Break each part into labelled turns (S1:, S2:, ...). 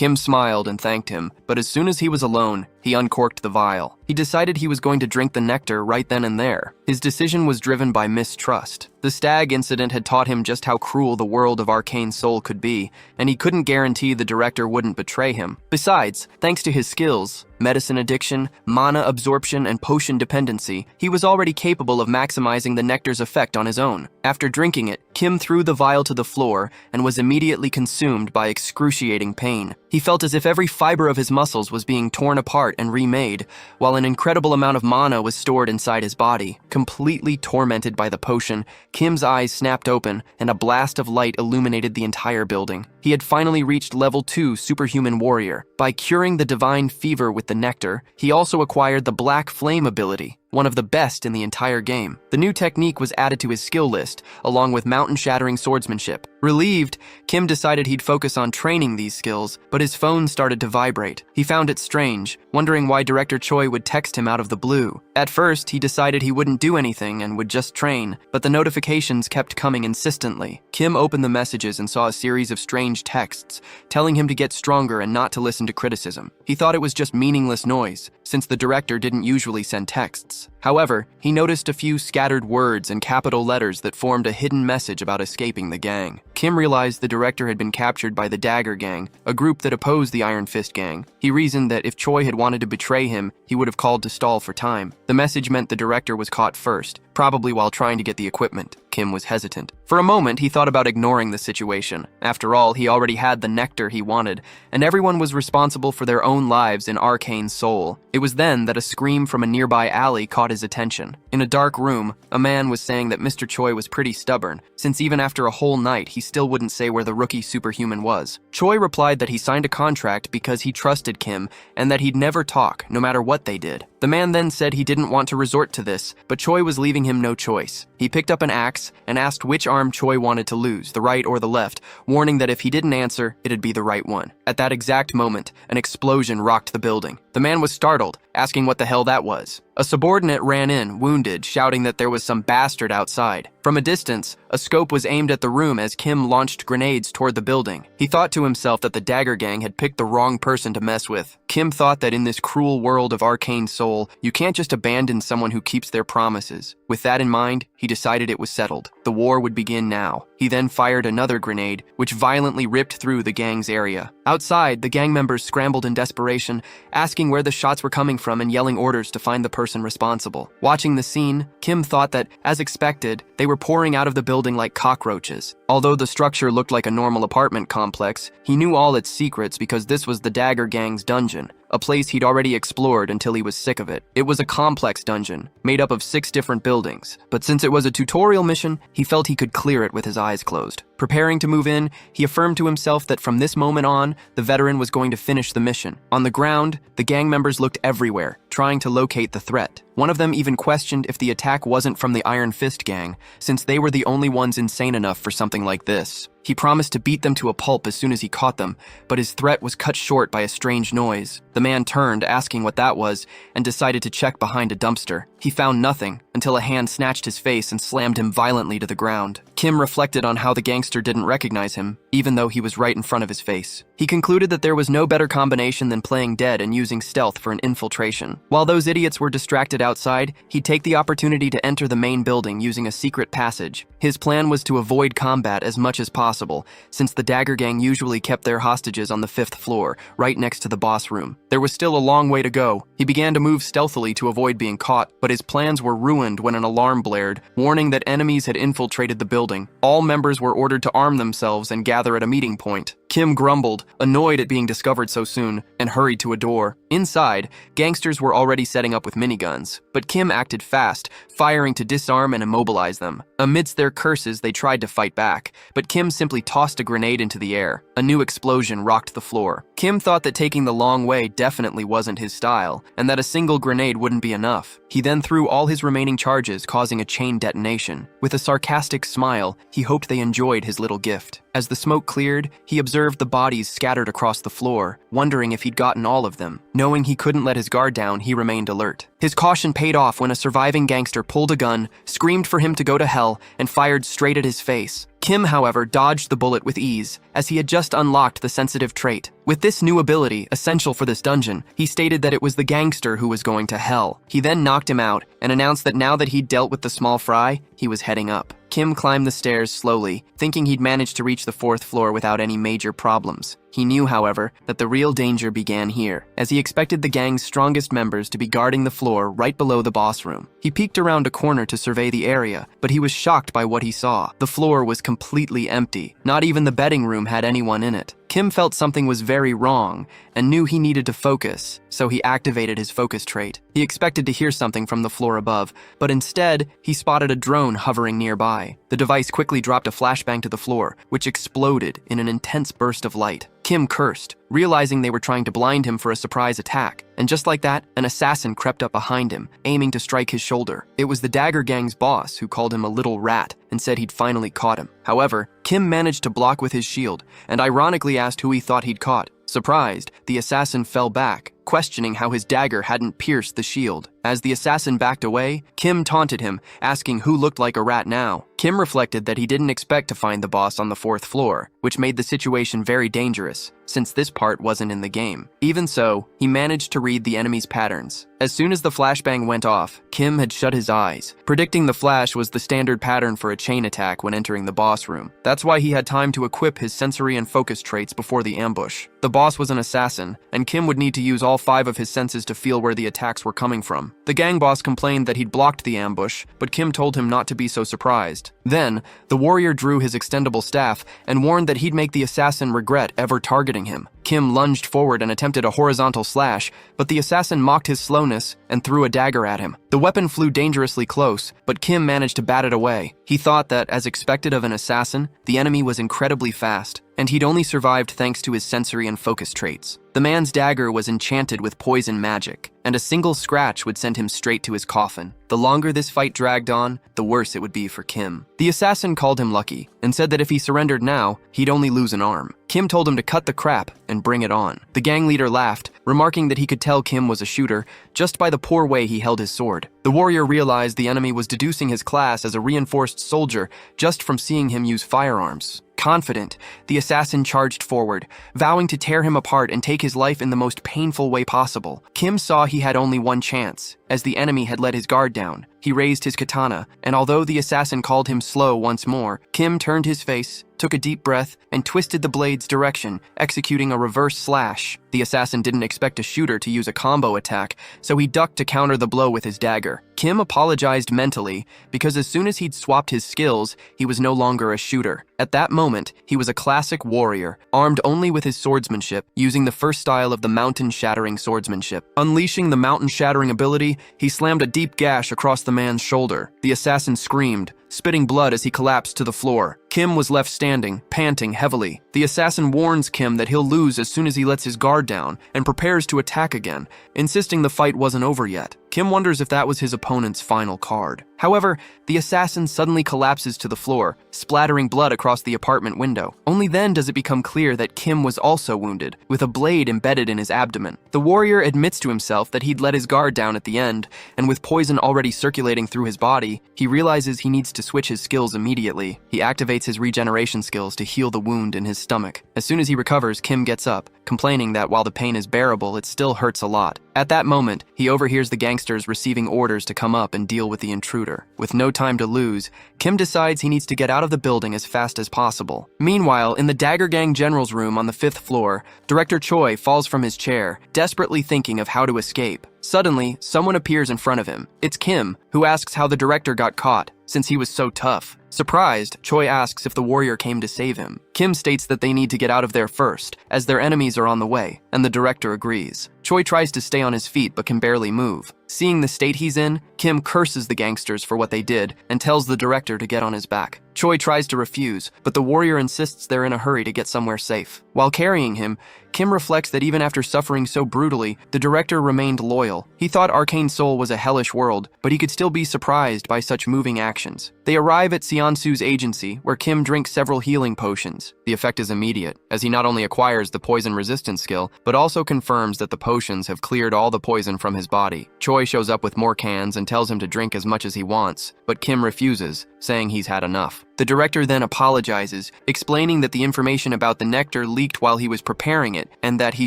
S1: Kim smiled and thanked him, but as soon as he was alone, he uncorked the vial. He decided he was going to drink the nectar right then and there. His decision was driven by mistrust. The stag incident had taught him just how cruel the world of Arcane Soul could be, and he couldn't guarantee the director wouldn't betray him. Besides, thanks to his skills, medicine addiction, mana absorption, and potion dependency, he was already capable of maximizing the nectar's effect on his own. After drinking it, Kim threw the vial to the floor and was immediately consumed by excruciating pain. He felt as if every fiber of his muscles was being torn apart and remade, while an incredible amount of mana was stored inside his body. Completely tormented by the potion, Kim's eyes snapped open and a blast of light illuminated the entire building. He had finally reached level 2 superhuman warrior. By curing the divine fever with the nectar, he also acquired the Black Flame ability, one of the best in the entire game. The new technique was added to his skill list, along with mountain-shattering swordsmanship. Relieved, Kim decided he'd focus on training these skills, but his phone started to vibrate. He found it strange, wondering why Director Choi would text him out of the blue. At first, he decided he wouldn't do anything and would just train, but the notifications kept coming insistently. Kim opened the messages and saw a series of strange texts, telling him to get stronger and not to listen to criticism. He thought it was just meaningless noise, since the director didn't usually send texts. However, he noticed a few scattered words and capital letters that formed a hidden message about escaping the gang. Kim realized the director had been captured by the Dagger Gang, a group that opposed the Iron Fist Gang. He reasoned that if Choi had wanted to betray him, he would have called to stall for time. The message meant the director was caught first, probably while trying to get the equipment. Kim was hesitant. For a moment, he thought about ignoring the situation. After all, he already had the nectar he wanted, and everyone was responsible for their own lives in Arcane Soul. It was then that a scream from a nearby alley caught his attention. In a dark room, a man was saying that Mr. Choi was pretty stubborn, since even after a whole night, he still wouldn't say where the rookie superhuman was. Choi replied that he signed a contract because he trusted Kim and that he'd never talk, no matter what they did. The man then said he didn't want to resort to this, but Choi was leaving him no choice. He picked up an axe and asked which arm Choi wanted to lose, the right or the left, warning that if he didn't answer, it'd be the right one. At that exact moment, an explosion rocked the building. The man was startled, asking what the hell that was. A subordinate ran in, wounded, shouting that there was some bastard outside. From a distance, a scope was aimed at the room as Kim launched grenades toward the building. He thought to himself that the Dagger Gang had picked the wrong person to mess with. Kim thought that in this cruel world of Arcane Soul, you can't just abandon someone who keeps their promises. With that in mind, he decided it was settled. The war would begin now. He then fired another grenade, which violently ripped through the gang's area. Outside, the gang members scrambled in desperation, asking where the shots were coming from and yelling orders to find the person responsible. Watching the scene, Kim thought that, as expected, they were pouring out of the building like cockroaches. Although the structure looked like a normal apartment complex, he knew all its secrets because this was the Dagger Gang's dungeon, a place he'd already explored until he was sick of it. It was a complex dungeon, made up of 6 different buildings, but since it was a tutorial mission, he felt he could clear it with his eyes closed. Preparing to move in, he affirmed to himself that from this moment on, the veteran was going to finish the mission. On the ground, the gang members looked everywhere, trying to locate the threat. One of them even questioned if the attack wasn't from the Iron Fist Gang, since they were the only ones insane enough for something like this. He promised to beat them to a pulp as soon as he caught them, but his threat was cut short by a strange noise. The man turned, asking what that was, and decided to check behind a dumpster. He found nothing, until a hand snatched his face and slammed him violently to the ground. Kim reflected on how the gangster didn't recognize him, even though he was right in front of his face. He concluded that there was no better combination than playing dead and using stealth for an infiltration. While those idiots were distracted outside, he'd take the opportunity to enter the main building using a secret passage. His plan was to avoid combat as much as possible, since the Dagger Gang usually kept their hostages on the 5th floor, right next to the boss room. There was still a long way to go. He began to move stealthily to avoid being caught, but his plans were ruined when an alarm blared, warning that enemies had infiltrated the building. All members were ordered to arm themselves and gather at a meeting point. Kim grumbled, annoyed at being discovered so soon, and hurried to a door. Inside, gangsters were already setting up with miniguns, but Kim acted fast, firing to disarm and immobilize them. Amidst their curses, they tried to fight back, but Kim simply tossed a grenade into the air. A new explosion rocked the floor. Kim thought that taking the long way definitely wasn't his style, and that a single grenade wouldn't be enough. He then threw all his remaining charges, causing a chain detonation. With a sarcastic smile, he hoped they enjoyed his little gift. As the smoke cleared, he observed the bodies scattered across the floor, wondering if he'd gotten all of them. Knowing he couldn't let his guard down, he remained alert. His caution paid off when a surviving gangster pulled a gun, screamed for him to go to hell, and fired straight at his face. Kim, however, dodged the bullet with ease, as he had just unlocked the sensitive trait. With this new ability, essential for this dungeon, he stated that it was the gangster who was going to hell. He then knocked him out and announced that now that he'd dealt with the small fry, he was heading up. Kim climbed the stairs slowly, thinking he'd managed to reach the 4th floor without any major problems. He knew, however, that the real danger began here, as he expected the gang's strongest members to be guarding the floor right below the boss room. He peeked around a corner to survey the area, but he was shocked by what he saw. The floor was completely empty. Not even the betting room had anyone in it. Kim felt something was very wrong and knew he needed to focus, so he activated his focus trait. He expected to hear something from the floor above, but instead, he spotted a drone hovering nearby. The device quickly dropped a flashbang to the floor, which exploded in an intense burst of light. Kim cursed, realizing they were trying to blind him for a surprise attack. And just like that, an assassin crept up behind him, aiming to strike his shoulder. It was the Dagger Gang's boss, who called him a little rat and said he'd finally caught him. However, Kim managed to block with his shield, and ironically asked who he thought he'd caught. Surprised, the assassin fell back, questioning how his dagger hadn't pierced the shield. As the assassin backed away, Kim taunted him, asking who looked like a rat now. Kim reflected that he didn't expect to find the boss on the 4th floor, which made the situation very dangerous, since this part wasn't in the game. Even so, he managed to read the enemy's patterns. As soon as the flashbang went off, Kim had shut his eyes, predicting the flash was the standard pattern for a chain attack when entering the boss room. That's why he had time to equip his sensory and focus traits before the ambush. The boss was an assassin, and Kim would need to use all 5 of his senses to feel where the attacks were coming from. The gang boss complained that he'd blocked the ambush, but Kim told him not to be so surprised. Then, the warrior drew his extendable staff and warned that he'd make the assassin regret ever targeting him. Kim lunged forward and attempted a horizontal slash, but the assassin mocked his slowness and threw a dagger at him. The weapon flew dangerously close, but Kim managed to bat it away. He thought that, as expected of an assassin, the enemy was incredibly fast, and he'd only survived thanks to his sensory and focus traits. The man's dagger was enchanted with poison magic, and a single scratch would send him straight to his coffin. The longer this fight dragged on, the worse it would be for Kim. The assassin called him lucky, and said that if he surrendered now, he'd only lose an arm. Kim told him to cut the crap and bring it on. The gang leader laughed, remarking that he could tell Kim was a shooter just by the poor way he held his sword. The warrior realized the enemy was deducing his class as a reinforced soldier just from seeing him use firearms. Confident, the assassin charged forward, vowing to tear him apart and take his life in the most painful way possible. Kim saw he had only one chance, as the enemy had let his guard down. He raised his katana, and although the assassin called him slow once more, Kim turned his face, took a deep breath, and twisted the blade's direction, executing a reverse slash. The assassin didn't expect a shooter to use a combo attack, so he ducked to counter the blow with his dagger. Kim apologized mentally, because as soon as he'd swapped his skills, he was no longer a shooter. At that moment, he was a classic warrior, armed only with his swordsmanship, using the first style of the mountain-shattering swordsmanship. Unleashing the mountain-shattering ability, he slammed a deep gash across the man's shoulder. The assassin screamed, spitting blood as he collapsed to the floor. Kim was left standing, panting heavily. The assassin warns Kim that he'll lose as soon as he lets his guard down, and prepares to attack again, insisting the fight wasn't over yet. Kim wonders if that was his opponent's final card. However, the assassin suddenly collapses to the floor, splattering blood across the apartment window. Only then does it become clear that Kim was also wounded, with a blade embedded in his abdomen. The warrior admits to himself that he'd let his guard down at the end, and with poison already circulating through his body, he realizes he needs to switch his skills immediately. He activates his regeneration skills to heal the wound in his stomach. As soon as he recovers, Kim gets up, complaining that while the pain is bearable, it still hurts a lot. At that moment, he overhears the gangsters receiving orders to come up and deal with the intruder. With no time to lose, Kim decides he needs to get out of the building as fast as possible. Meanwhile, in the Dagger Gang General's room on the 5th floor, Director Choi falls from his chair, desperately thinking of how to escape. Suddenly, someone appears in front of him. It's Kim, who asks how the director got caught, since he was so tough. Surprised, Choi asks if the warrior came to save him. Kim states that they need to get out of there first, as their enemies are on the way, and the director agrees. Choi tries to stay on his feet but can barely move. Seeing the state he's in, Kim curses the gangsters for what they did and tells the director to get on his back. Choi tries to refuse, but the warrior insists they're in a hurry to get somewhere safe. While carrying him, Kim reflects that even after suffering so brutally, the director remained loyal. He thought Arcane Soul was a hellish world, but he could still be surprised by such moving actions. They arrive at Hyunsu's agency, where Kim drinks several healing potions. The effect is immediate, as he not only acquires the poison resistance skill, but also confirms that the potions have cleared all the poison from his body. Choi shows up with more cans and tells him to drink as much as he wants, but Kim refuses, saying he's had enough. The director then apologizes, explaining that the information about the nectar leaked while he was preparing it, and that he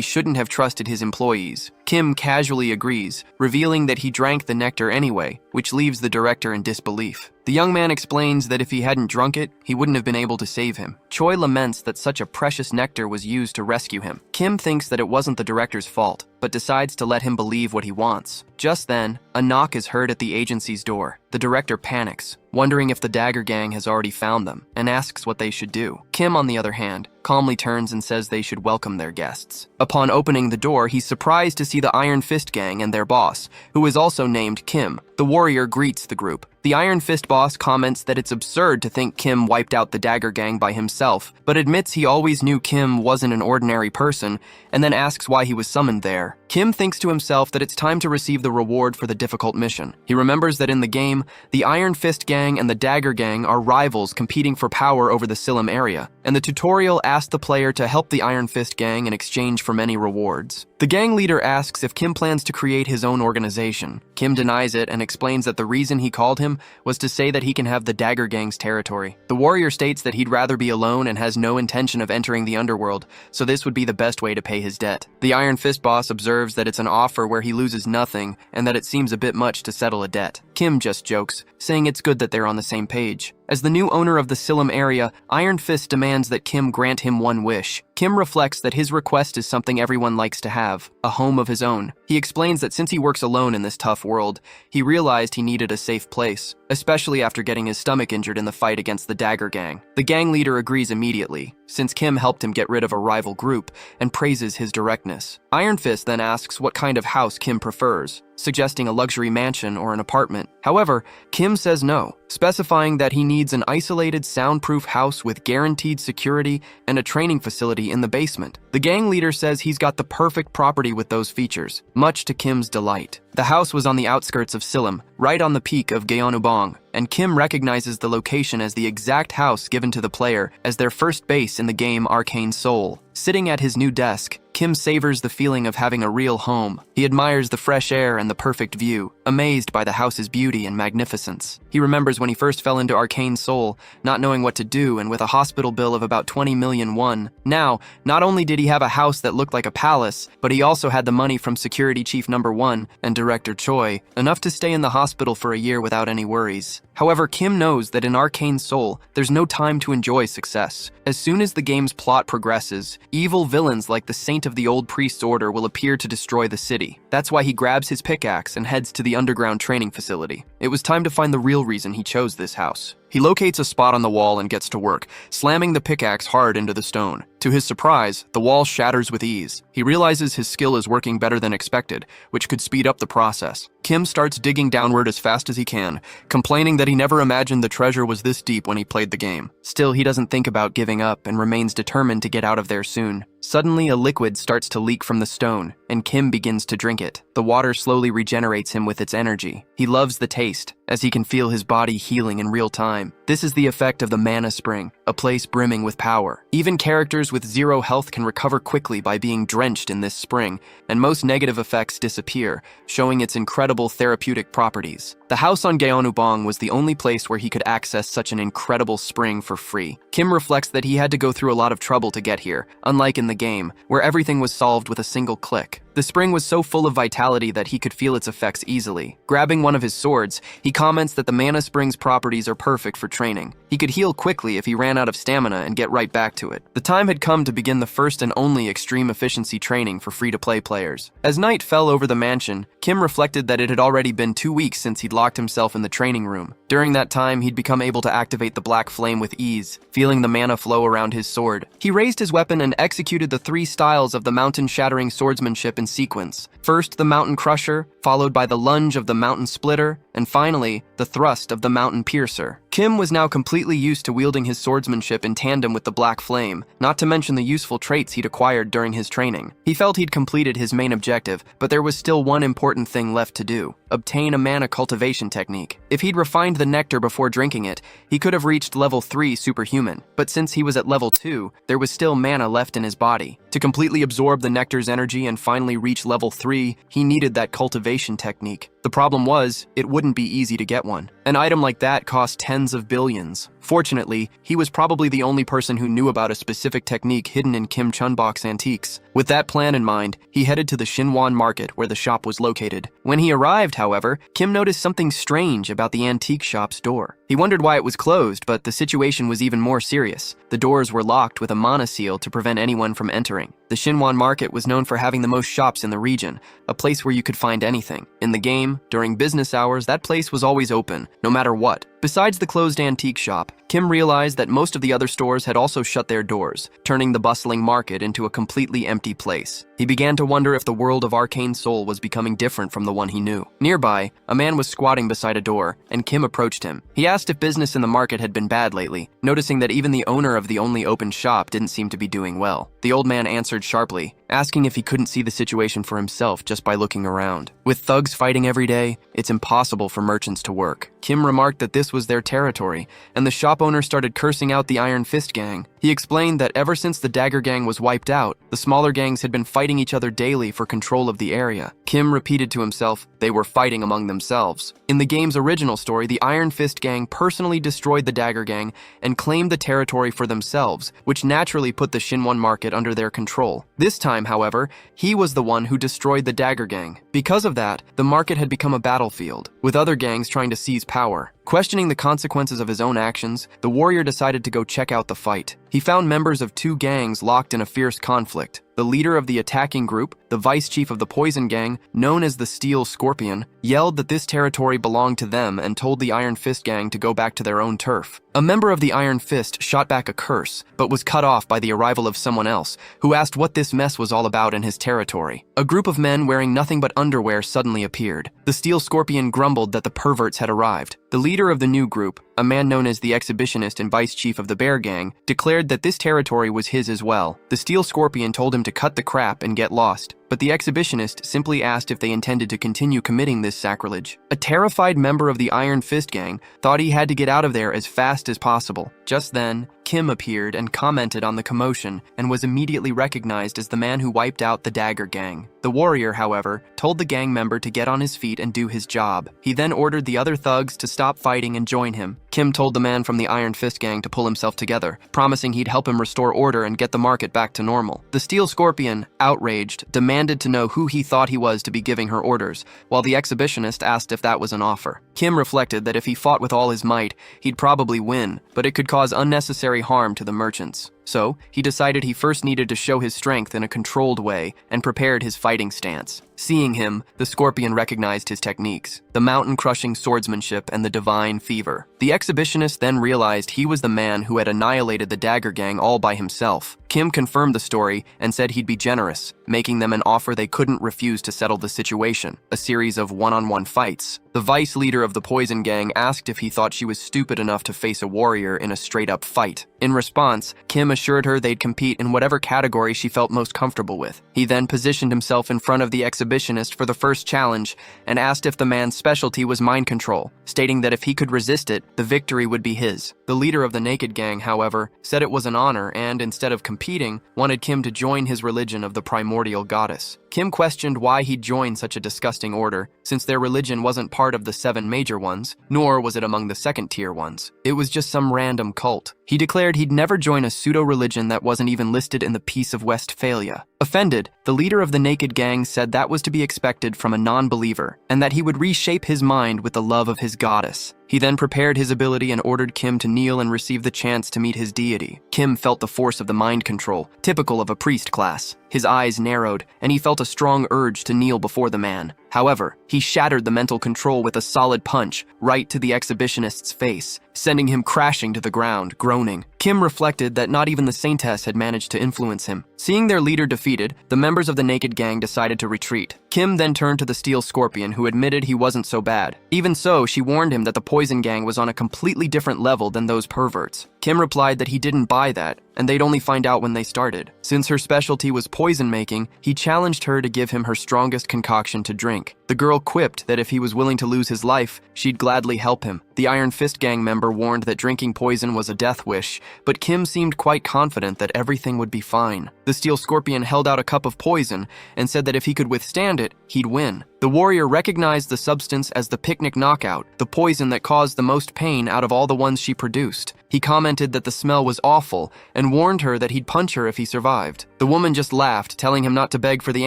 S1: shouldn't have trusted his employees. Kim casually agrees, revealing that he drank the nectar anyway, which leaves the director in disbelief. The young man explains that if he hadn't drunk it, he wouldn't have been able to save him. Choi laments that such a precious nectar was used to rescue him. Kim thinks that it wasn't the director's fault, but decides to let him believe what he wants. Just then, a knock is heard at the agency's door. The director panics, wondering if the Dagger Gang has already found them, and asks what they should do. Kim, on the other hand, calmly turns and says they should welcome their guests. Upon opening the door, he's surprised to see the Iron Fist Gang and their boss, who is also named Kim. The warrior greets the group. The Iron Fist boss comments that it's absurd to think Kim wiped out the Dagger Gang by himself, but admits he always knew Kim wasn't an ordinary person, and then asks why he was summoned there. Kim thinks to himself that it's time to receive the reward for the difficult mission. He remembers that in the game, the Iron Fist Gang and the Dagger Gang are rivals competing for power over the Silum area, and the tutorial asked the player to help the Iron Fist Gang in exchange for many rewards. The gang leader asks if Kim plans to create his own organization. Kim denies it and explains that the reason he called him was to say that he can have the Dagger Gang's territory. The warrior states that he'd rather be alone and has no intention of entering the underworld, so this would be the best way to pay his debt. The Iron Fist boss observes that it's an offer where he loses nothing and that it seems a bit much to settle a debt. Kim just jokes, saying it's good that they're on the same page. As the new owner of the Silum area, Iron Fist demands that Kim grant him one wish. Kim reflects that his request is something everyone likes to have, a home of his own. He explains that since he works alone in this tough world, he realized he needed a safe place, especially after getting his stomach injured in the fight against the Dagger Gang. The gang leader agrees immediately, since Kim helped him get rid of a rival group, and praises his directness. Iron Fist then asks what kind of house Kim prefers, suggesting a luxury mansion or an apartment. However, Kim says no, specifying that he needs an isolated, soundproof house with guaranteed security and a training facility in the basement. The gang leader says he's got the perfect property with those features, much to Kim's delight. The house was on the outskirts of Silum, right on the peak of Gyeonubong, and Kim recognizes the location as the exact house given to the player as their first base in the game Arcane Soul. Sitting at his new desk, Kim savors the feeling of having a real home. He admires the fresh air and the perfect view, amazed by the house's beauty and magnificence. He remembers when he first fell into Arcane Soul, not knowing what to do and with a hospital bill of about 20 million won. Now, not only did he have a house that looked like a palace, but he also had the money from Security Chief Number 1 and Director Choi, enough to stay in the hospital for a year without any worries. However, Kim knows that in Arcane Soul, there's no time to enjoy success. As soon as the game's plot progresses, evil villains like the Saint of the Old Priest's Order will appear to destroy the city. That's why he grabs his pickaxe and heads to the underground training facility. It was time to find the real reason he chose this house. He locates a spot on the wall and gets to work, slamming the pickaxe hard into the stone. To his surprise, the wall shatters with ease. He realizes his skill is working better than expected, which could speed up the process. Kim starts digging downward as fast as he can, complaining that he never imagined the treasure was this deep when he played the game. Still, he doesn't think about giving up and remains determined to get out of there soon. Suddenly, a liquid starts to leak from the stone, and Kim begins to drink it. The water slowly regenerates him with its energy. He loves the taste, as he can feel his body healing in real time. This is the effect of the Mana Spring, a place brimming with power. Even characters with zero health can recover quickly by being drenched in this spring, and most negative effects disappear, showing its incredible therapeutic properties. The house on Gyeonubong was the only place where he could access such an incredible spring for free. Kim reflects that he had to go through a lot of trouble to get here, unlike in the game, where everything was solved with a single click. The spring was so full of vitality that he could feel its effects easily. Grabbing one of his swords, he comments that the Mana Spring's properties are perfect for training. He could heal quickly if he ran out of stamina and get right back to it. The time had come to begin the first and only extreme efficiency training for free-to-play players. As night fell over the mansion, Kim reflected that it had already been 2 weeks since he'd locked himself in the training room. During that time, he'd become able to activate the black flame with ease, feeling the mana flow around his sword. He raised his weapon and executed the 3 styles of the mountain-shattering swordsmanship in sequence. First, the Mountain Crusher, followed by the lunge of the Mountain Splitter, and finally, the thrust of the Mountain Piercer. Kim was now completely used to wielding his swordsmanship in tandem with the Black Flame, not to mention the useful traits he'd acquired during his training. He felt he'd completed his main objective, but there was still one important thing left to do: obtain a mana cultivation technique. If he'd refined the nectar before drinking it, he could have reached level 3 superhuman, but since he was at level 2, there was still mana left in his body. To completely absorb the nectar's energy and finally reach level 3, he needed that cultivation technique. The problem was, it wouldn't be easy to get one. An item like that cost tens of billions. Fortunately, he was probably the only person who knew about a specific technique hidden in Kim Chunbok's antiques. With that plan in mind, he headed to the Shinwon market where the shop was located. When he arrived, however, Kim noticed something strange about the antique shop's door. He wondered why it was closed, but the situation was even more serious. The doors were locked with a mana seal to prevent anyone from entering. The Shinwon market was known for having the most shops in the region, a place where you could find anything. In the game, during business hours, that place was always open, no matter what. Besides the closed antique shop, Kim realized that most of the other stores had also shut their doors, turning the bustling market into a completely empty place. He began to wonder if the world of Arcane Soul was becoming different from the one he knew. Nearby, a man was squatting beside a door, and Kim approached him. He asked if business in the market had been bad lately, noticing that even the owner of the only open shop didn't seem to be doing well. The old man answered sharply, asking if he couldn't see the situation for himself just by looking around. With thugs fighting every day, it's impossible for merchants to work. Kim remarked that this was their territory, and the shop owner started cursing out the Iron Fist gang. He explained that ever since the Dagger gang was wiped out, the smaller gangs had been fighting each other daily for control of the area. Kim repeated to himself, they were fighting among themselves. In the game's original story, the Iron Fist gang personally destroyed the Dagger gang and claimed the territory for themselves, which naturally put the Shinwon market under their control. This time, however, he was the one who destroyed the Dagger gang. Because of that, the market had become a battlefield, with other gangs trying to seize power. Questioning the consequences of his own actions, the warrior decided to go check out the fight. He found members of two gangs locked in a fierce conflict. The leader of the attacking group, the vice chief of the poison gang, known as the Steel Scorpion, yelled that this territory belonged to them and told the Iron Fist gang to go back to their own turf. A member of the Iron Fist shot back a curse, but was cut off by the arrival of someone else, who asked what this mess was all about in his territory. A group of men wearing nothing but underwear suddenly appeared. The Steel Scorpion grumbled that the perverts had arrived. The leader of the new group, a man known as the Exhibitionist and vice chief of the Bear Gang, declared that this territory was his as well. The Steel Scorpion told him to cut the crap and get lost, but the Exhibitionist simply asked if they intended to continue committing this sacrilege. A terrified member of the Iron Fist gang thought he had to get out of there as fast as possible. Just then, Kim appeared and commented on the commotion and was immediately recognized as the man who wiped out the Dagger gang. The warrior, however, told the gang member to get on his feet and do his job. He then ordered the other thugs to stop fighting and join him. Kim told the man from the Iron Fist gang to pull himself together, promising he'd help him restore order and get the market back to normal. The Steel Scorpion, outraged, demanded to know who he thought he was to be giving her orders, while the Exhibitionist asked if that was an offer. Kim reflected that if he fought with all his might, he'd probably win, but it could cause unnecessary harm to the merchants. So, he decided he first needed to show his strength in a controlled way and prepared his fighting stance. Seeing him, the Scorpion recognized his techniques, the mountain-crushing swordsmanship and the divine fever. The Exhibitionist then realized he was the man who had annihilated the Dagger gang all by himself. Kim confirmed the story and said he'd be generous, making them an offer they couldn't refuse to settle the situation, a series of one-on-one fights. The vice leader of the Poison Gang asked if he thought she was stupid enough to face a warrior in a straight-up fight. In response, Kim assured her they'd compete in whatever category she felt most comfortable with. He then positioned himself in front of the Exhibitionist for the first challenge and asked if the man's specialty was mind control, stating that if he could resist it, the victory would be his. The leader of the Naked Gang, however, said it was an honor and, instead of competing, wanted Kim to join his religion of the primordial goddess. Kim questioned why he'd joined such a disgusting order, since their religion wasn't part of the 7 major ones, nor was it among the second-tier ones. It was just some random cult. He declared he'd never join a pseudo-religion that wasn't even listed in the Peace of Westphalia. Offended, the leader of the Naked Gang said that was to be expected from a non-believer, and that he would reshape his mind with the love of his goddess. He then prepared his ability and ordered Kim to kneel and receive the chance to meet his deity. Kim felt the force of the mind control, typical of a priest class. His eyes narrowed, and he felt a strong urge to kneel before the man. However, he shattered the mental control with a solid punch right to the Exhibitionist's face, sending him crashing to the ground, groaning. Kim reflected that not even the Saintess had managed to influence him. Seeing their leader defeated, defeated, the members of the Naked Gang decided to retreat. Kim then turned to the Steel Scorpion, who admitted he wasn't so bad. Even so, she warned him that the Poison Gang was on a completely different level than those perverts. Kim replied that he didn't buy that, and they'd only find out when they started. Since her specialty was poison making, he challenged her to give him her strongest concoction to drink. The girl quipped that if he was willing to lose his life, she'd gladly help him. The Iron Fist Gang member warned that drinking poison was a death wish, but Kim seemed quite confident that everything would be fine. The Steel Scorpion held out a cup of poison and said that if he could withstand it, he'd win. The warrior recognized the substance as the Picnic Knockout, the poison that caused the most pain out of all the ones she produced. He commented that the smell was awful and warned her that he'd punch her if he survived. The woman just laughed, telling him not to beg for the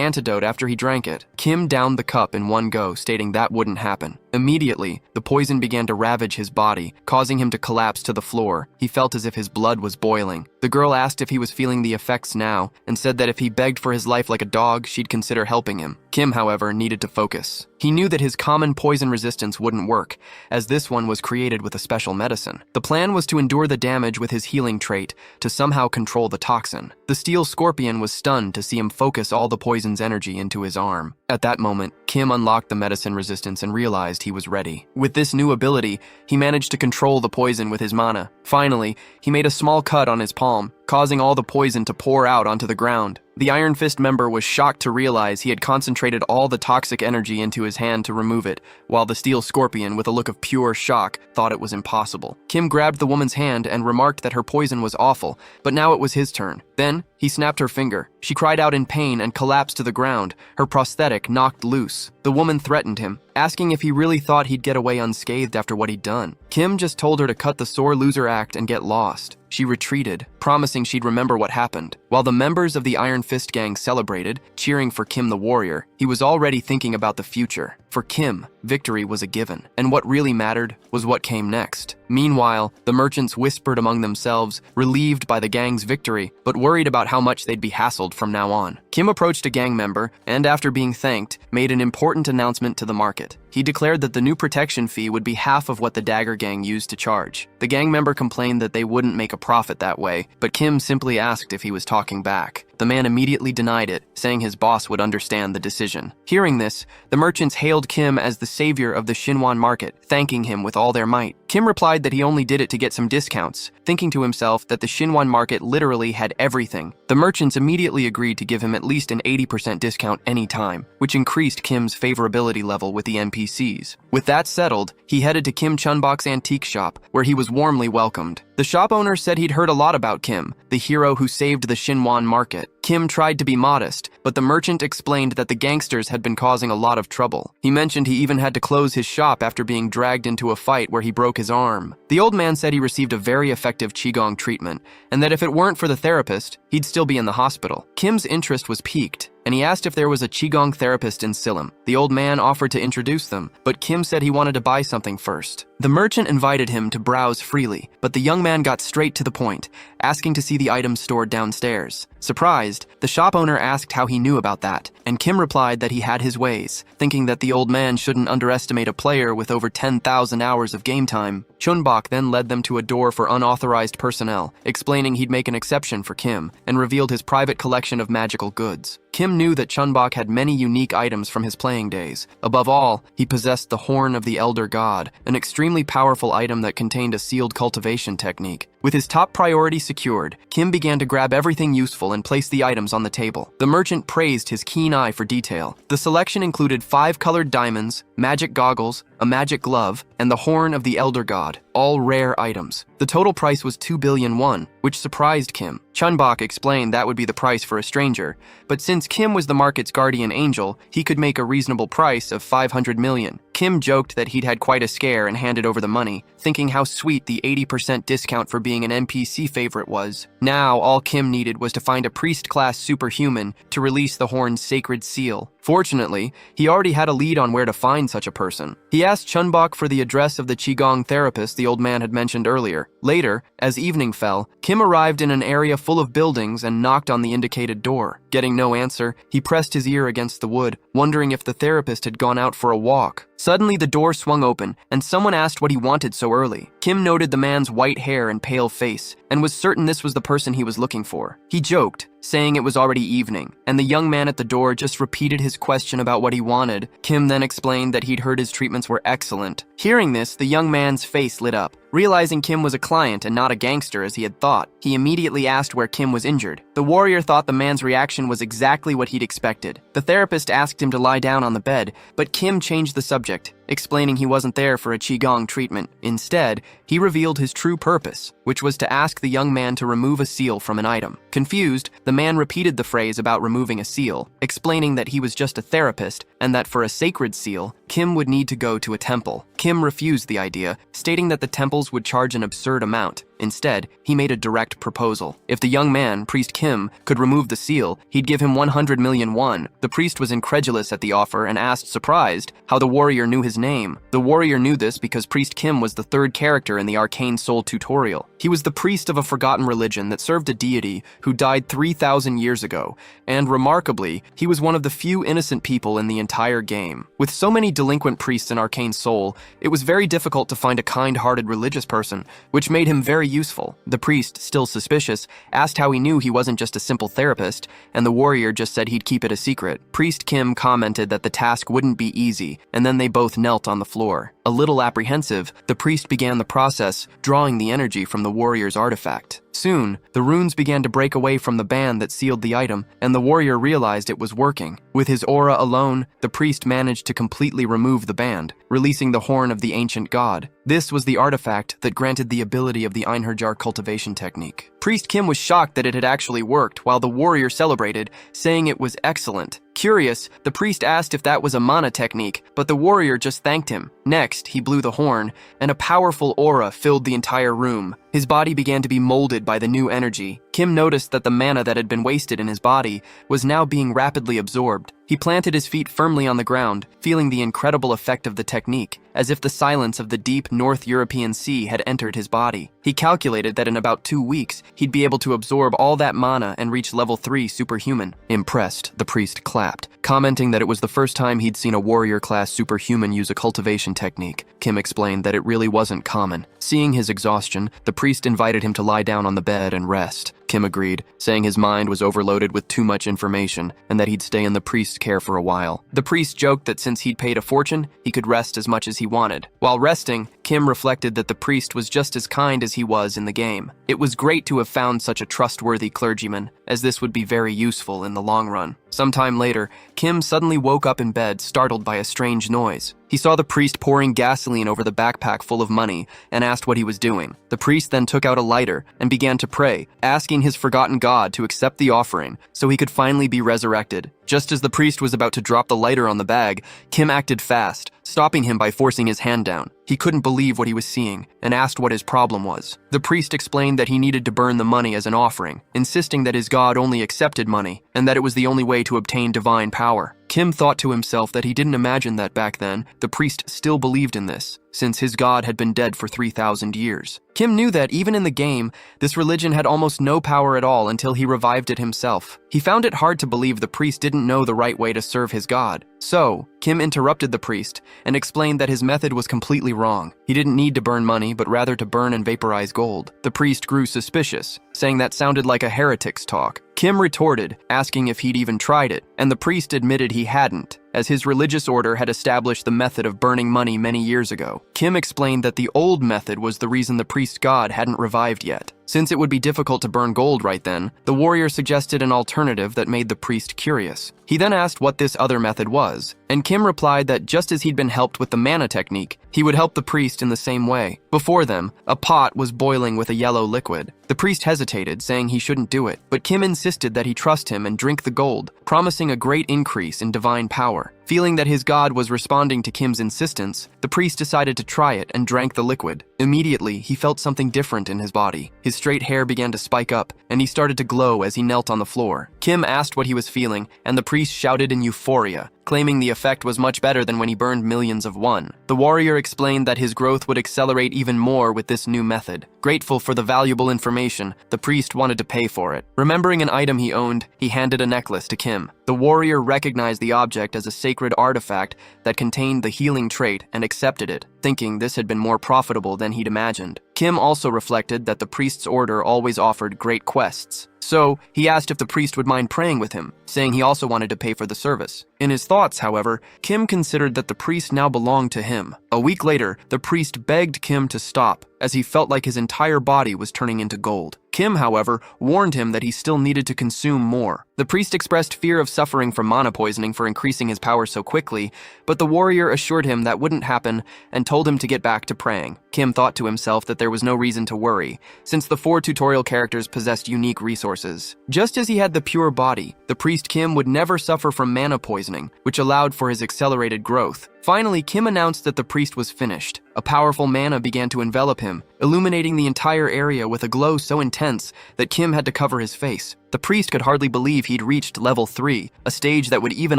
S1: antidote after he drank it. Kim downed the cup in one go, stating that wouldn't happen. Immediately, the poison began to ravage his body, causing him to collapse to the floor. He felt as if his blood was boiling. The girl asked if he was feeling the effects now, and said that if he begged for his life like a dog, she'd consider helping him. Kim, however, needed to focus. He knew that his common poison resistance wouldn't work, as this one was created with a special medicine. The plan was to endure the damage with his healing trait, to somehow control the toxin. The Steel Scorpion was stunned to see him focus all the poison's energy into his arm. At that moment, Kim unlocked the medicine resistance and realized he was ready. With this new ability, he managed to control the poison with his mana. Finally, he made a small cut on his palm, causing all the poison to pour out onto the ground. The Iron Fist member was shocked to realize he had concentrated all the toxic energy into his hand to remove it, while the Steel Scorpion, with a look of pure shock, thought it was impossible. Kim grabbed the woman's hand and remarked that her poison was awful, but now it was his turn. Then, he snapped her finger. She cried out in pain and collapsed to the ground, her prosthetic knocked loose. The woman threatened him, asking if he really thought he'd get away unscathed after what he'd done. Kim just told her to cut the sore loser act and get lost. She retreated, promising she'd remember what happened. While the members of the Iron Fist Gang celebrated, cheering for Kim the warrior, he was already thinking about the future. For Kim, victory was a given, and what really mattered was what came next. Meanwhile, the merchants whispered among themselves, relieved by the gang's victory, but worried about how much they'd be hassled from now on. Kim approached a gang member, and after being thanked, made an important announcement to the market. He declared that the new protection fee would be half of what the Dagger Gang used to charge. The gang member complained that they wouldn't make a profit that way, but Kim simply asked if he was talking back. The man immediately denied it, saying his boss would understand the decision. Hearing this, the merchants hailed Kim as the savior of the Shinwan market, thanking him with all their might. Kim replied that he only did it to get some discounts, thinking to himself that the Shinwan market literally had everything. The merchants immediately agreed to give him at least an 80% discount anytime, which increased Kim's favorability level with the NPCs. With that settled, he headed to Kim Chunbok's antique shop, where he was warmly welcomed. The shop owner said he'd heard a lot about Kim, the hero who saved the Shinwan market. Kim tried to be modest, but the merchant explained that the gangsters had been causing a lot of trouble. He mentioned he even had to close his shop after being dragged into a fight where he broke his arm. The old man said he received a very effective Qigong treatment, and that if it weren't for the therapist, he'd still be in the hospital. Kim's interest was piqued, and he asked if there was a Qigong therapist in Silim. The old man offered to introduce them, but Kim said he wanted to buy something first. The merchant invited him to browse freely, but the young man got straight to the point, asking to see the items stored downstairs. Surprised, the shop owner asked how he knew about that, and Kim replied that he had his ways, thinking that the old man shouldn't underestimate a player with over 10,000 hours of game time. Chunbok then led them to a door for unauthorized personnel, explaining he'd make an exception for Kim, and revealed his private collection of magical goods. Kim knew that Chunbok had many unique items from his playing days. Above all, he possessed the Horn of the Elder God, an extremely powerful item that contained a sealed cultivation technique. With his top priority secured, Kim began to grab everything useful and place the items on the table. The merchant praised his keen eye for detail. The selection included 5 colored diamonds, magic goggles, a magic glove, and the Horn of the Elder God, all rare items. The total price was 2 billion won, which surprised Kim. Chunbok explained that would be the price for a stranger, but since Kim was the market's guardian angel, he could make a reasonable price of 500 million. Kim joked that he'd had quite a scare and handed over the money, thinking how sweet the 80% discount for being an NPC favorite was. Now, all Kim needed was to find a priest-class superhuman to release the Horn's sacred seal. Fortunately, he already had a lead on where to find such a person. He asked Chunbok for the address of the Qigong therapist the old man had mentioned earlier. Later, as evening fell, Kim arrived in an area full of buildings and knocked on the indicated door. Getting no answer, he pressed his ear against the wood, wondering if the therapist had gone out for a walk. Suddenly, the door swung open, and someone asked what he wanted so early. Kim noted the man's white hair and pale face, and was certain this was the person he was looking for. He joked, saying it was already evening, and the young man at the door just repeated his question about what he wanted. Kim then explained that he'd heard his treatments were excellent. Hearing this, the young man's face lit up. Realizing Kim was a client and not a gangster as he had thought, he immediately asked where Kim was injured. The warrior thought the man's reaction was exactly what he'd expected. The therapist asked him to lie down on the bed, but Kim changed the subject, explaining he wasn't there for a qigong treatment. Instead, he revealed his true purpose, which was to ask the young man to remove a seal from an item. Confused, the man repeated the phrase about removing a seal, explaining that he was just a therapist and that for a sacred seal, Kim would need to go to a temple. Kim refused the idea, stating that the temples would charge an absurd amount. Instead, he made a direct proposal. If the young man, Priest Kim, could remove the seal, he'd give him 100 million won. The priest was incredulous at the offer and asked, surprised, how the warrior knew his name. The warrior knew this because Priest Kim was the third character in the Arcane Soul tutorial. He was the priest of a forgotten religion that served a deity who died 3,000 years ago, and remarkably, he was one of the few innocent people in the entire game. With so many delinquent priests in Arcane Soul, it was very difficult to find a kind-hearted religious person, which made him very useful. The priest, still suspicious, asked how he knew he wasn't just a simple therapist, and the warrior just said he'd keep it a secret. Priest Kim commented that the task wouldn't be easy, and then they both knelt on the floor. A little apprehensive, the priest began the process, drawing the energy from the warrior's artifact. Soon, the runes began to break away from the band that sealed the item, and the warrior realized it was working. With his aura alone, the priest managed to completely remove the band, releasing the horn of the ancient god. This was the artifact that granted the ability of the Einherjar cultivation technique. Priest Kim was shocked that it had actually worked, while the warrior celebrated, saying it was excellent. Curious, the priest asked if that was a mana technique, but the warrior just thanked him. Next, he blew the horn, and a powerful aura filled the entire room. His body began to be molded by the new energy. Kim noticed that the mana that had been wasted in his body was now being rapidly absorbed. He planted his feet firmly on the ground, feeling the incredible effect of the technique, as if the silence of the deep North European Sea had entered his body. He calculated that in about 2 weeks, he'd be able to absorb all that mana and reach level 3 superhuman. Impressed, the priest clapped, commenting that it was the first time he'd seen a warrior-class superhuman use a cultivation technique. Kim explained that it really wasn't common. Seeing his exhaustion, the priest invited him to lie down on the bed and rest. Kim agreed, saying his mind was overloaded with too much information and that he'd stay in the priest's care for a while. The priest joked that since he'd paid a fortune, he could rest as much as he wanted. While resting, Kim reflected that the priest was just as kind as he was in the game. It was great to have found such a trustworthy clergyman, as this would be very useful in the long run. Sometime later, Kim suddenly woke up in bed, startled by a strange noise. He saw the priest pouring gasoline over the backpack full of money and asked what he was doing. The priest then took out a lighter and began to pray, asking his forgotten god to accept the offering so he could finally be resurrected. Just as the priest was about to drop the lighter on the bag, Kim acted fast, stopping him by forcing his hand down. He couldn't believe what he was seeing and asked what his problem was. The priest explained that he needed to burn the money as an offering, insisting that his god only accepted money and that it was the only way to obtain divine power. Kim thought to himself that he didn't imagine that back then the priest still believed in this, since his god had been dead for 3,000 years. Kim knew that even in the game, this religion had almost no power at all until he revived it himself. He found it hard to believe the priest didn't know the right way to serve his god. So, Kim interrupted the priest and explained that his method was completely wrong. He didn't need to burn money, but rather to burn and vaporize gold. The priest grew suspicious, saying that sounded like a heretic's talk. Kim retorted, asking if he'd even tried it, and the priest admitted he hadn't, as his religious order had established the method of burning money many years ago. Kim explained that the old method was the reason the priest's god hadn't revived yet. Since it would be difficult to burn gold right then, the warrior suggested an alternative that made the priest curious. He then asked what this other method was, and Kim replied that just as he'd been helped with the mana technique, he would help the priest in the same way. Before them, a pot was boiling with a yellow liquid. The priest hesitated, saying he shouldn't do it, but Kim insisted that he trust him and drink the gold, promising a great increase in divine power. Feeling that his god was responding to Kim's insistence, the priest decided to try it and drank the liquid. Immediately, he felt something different in his body. His straight hair began to spike up, and he started to glow as he knelt on the floor. Kim asked what he was feeling, and the priest shouted in euphoria, claiming the effect was much better than when he burned millions of won. The warrior explained that his growth would accelerate even more with this new method. Grateful for the valuable information, the priest wanted to pay for it. Remembering an item he owned, he handed a necklace to Kim. The warrior recognized the object as a sacred artifact that contained the healing trait and accepted it, thinking this had been more profitable than he'd imagined. Kim also reflected that the priest's order always offered great quests. So he asked if the priest would mind praying with him, saying he also wanted to pay for the service. In his thoughts, however, Kim considered that the priest now belonged to him. A week later, the priest begged Kim to stop, as he felt like his entire body was turning into gold. Kim, however, warned him that he still needed to consume more. The priest expressed fear of suffering from mana poisoning for increasing his power so quickly, but the warrior assured him that wouldn't happen and told him to get back to praying. Kim thought to himself that there was no reason to worry, since the 4 tutorial characters possessed unique resources. Just as he had the pure body, the priest Kim would never suffer from mana poisoning, which allowed for his accelerated growth. Finally, Kim announced that the priest was finished. A powerful mana began to envelop him, illuminating the entire area with a glow so intense that Kim had to cover his face. The priest could hardly believe he'd reached level 3, a stage that would even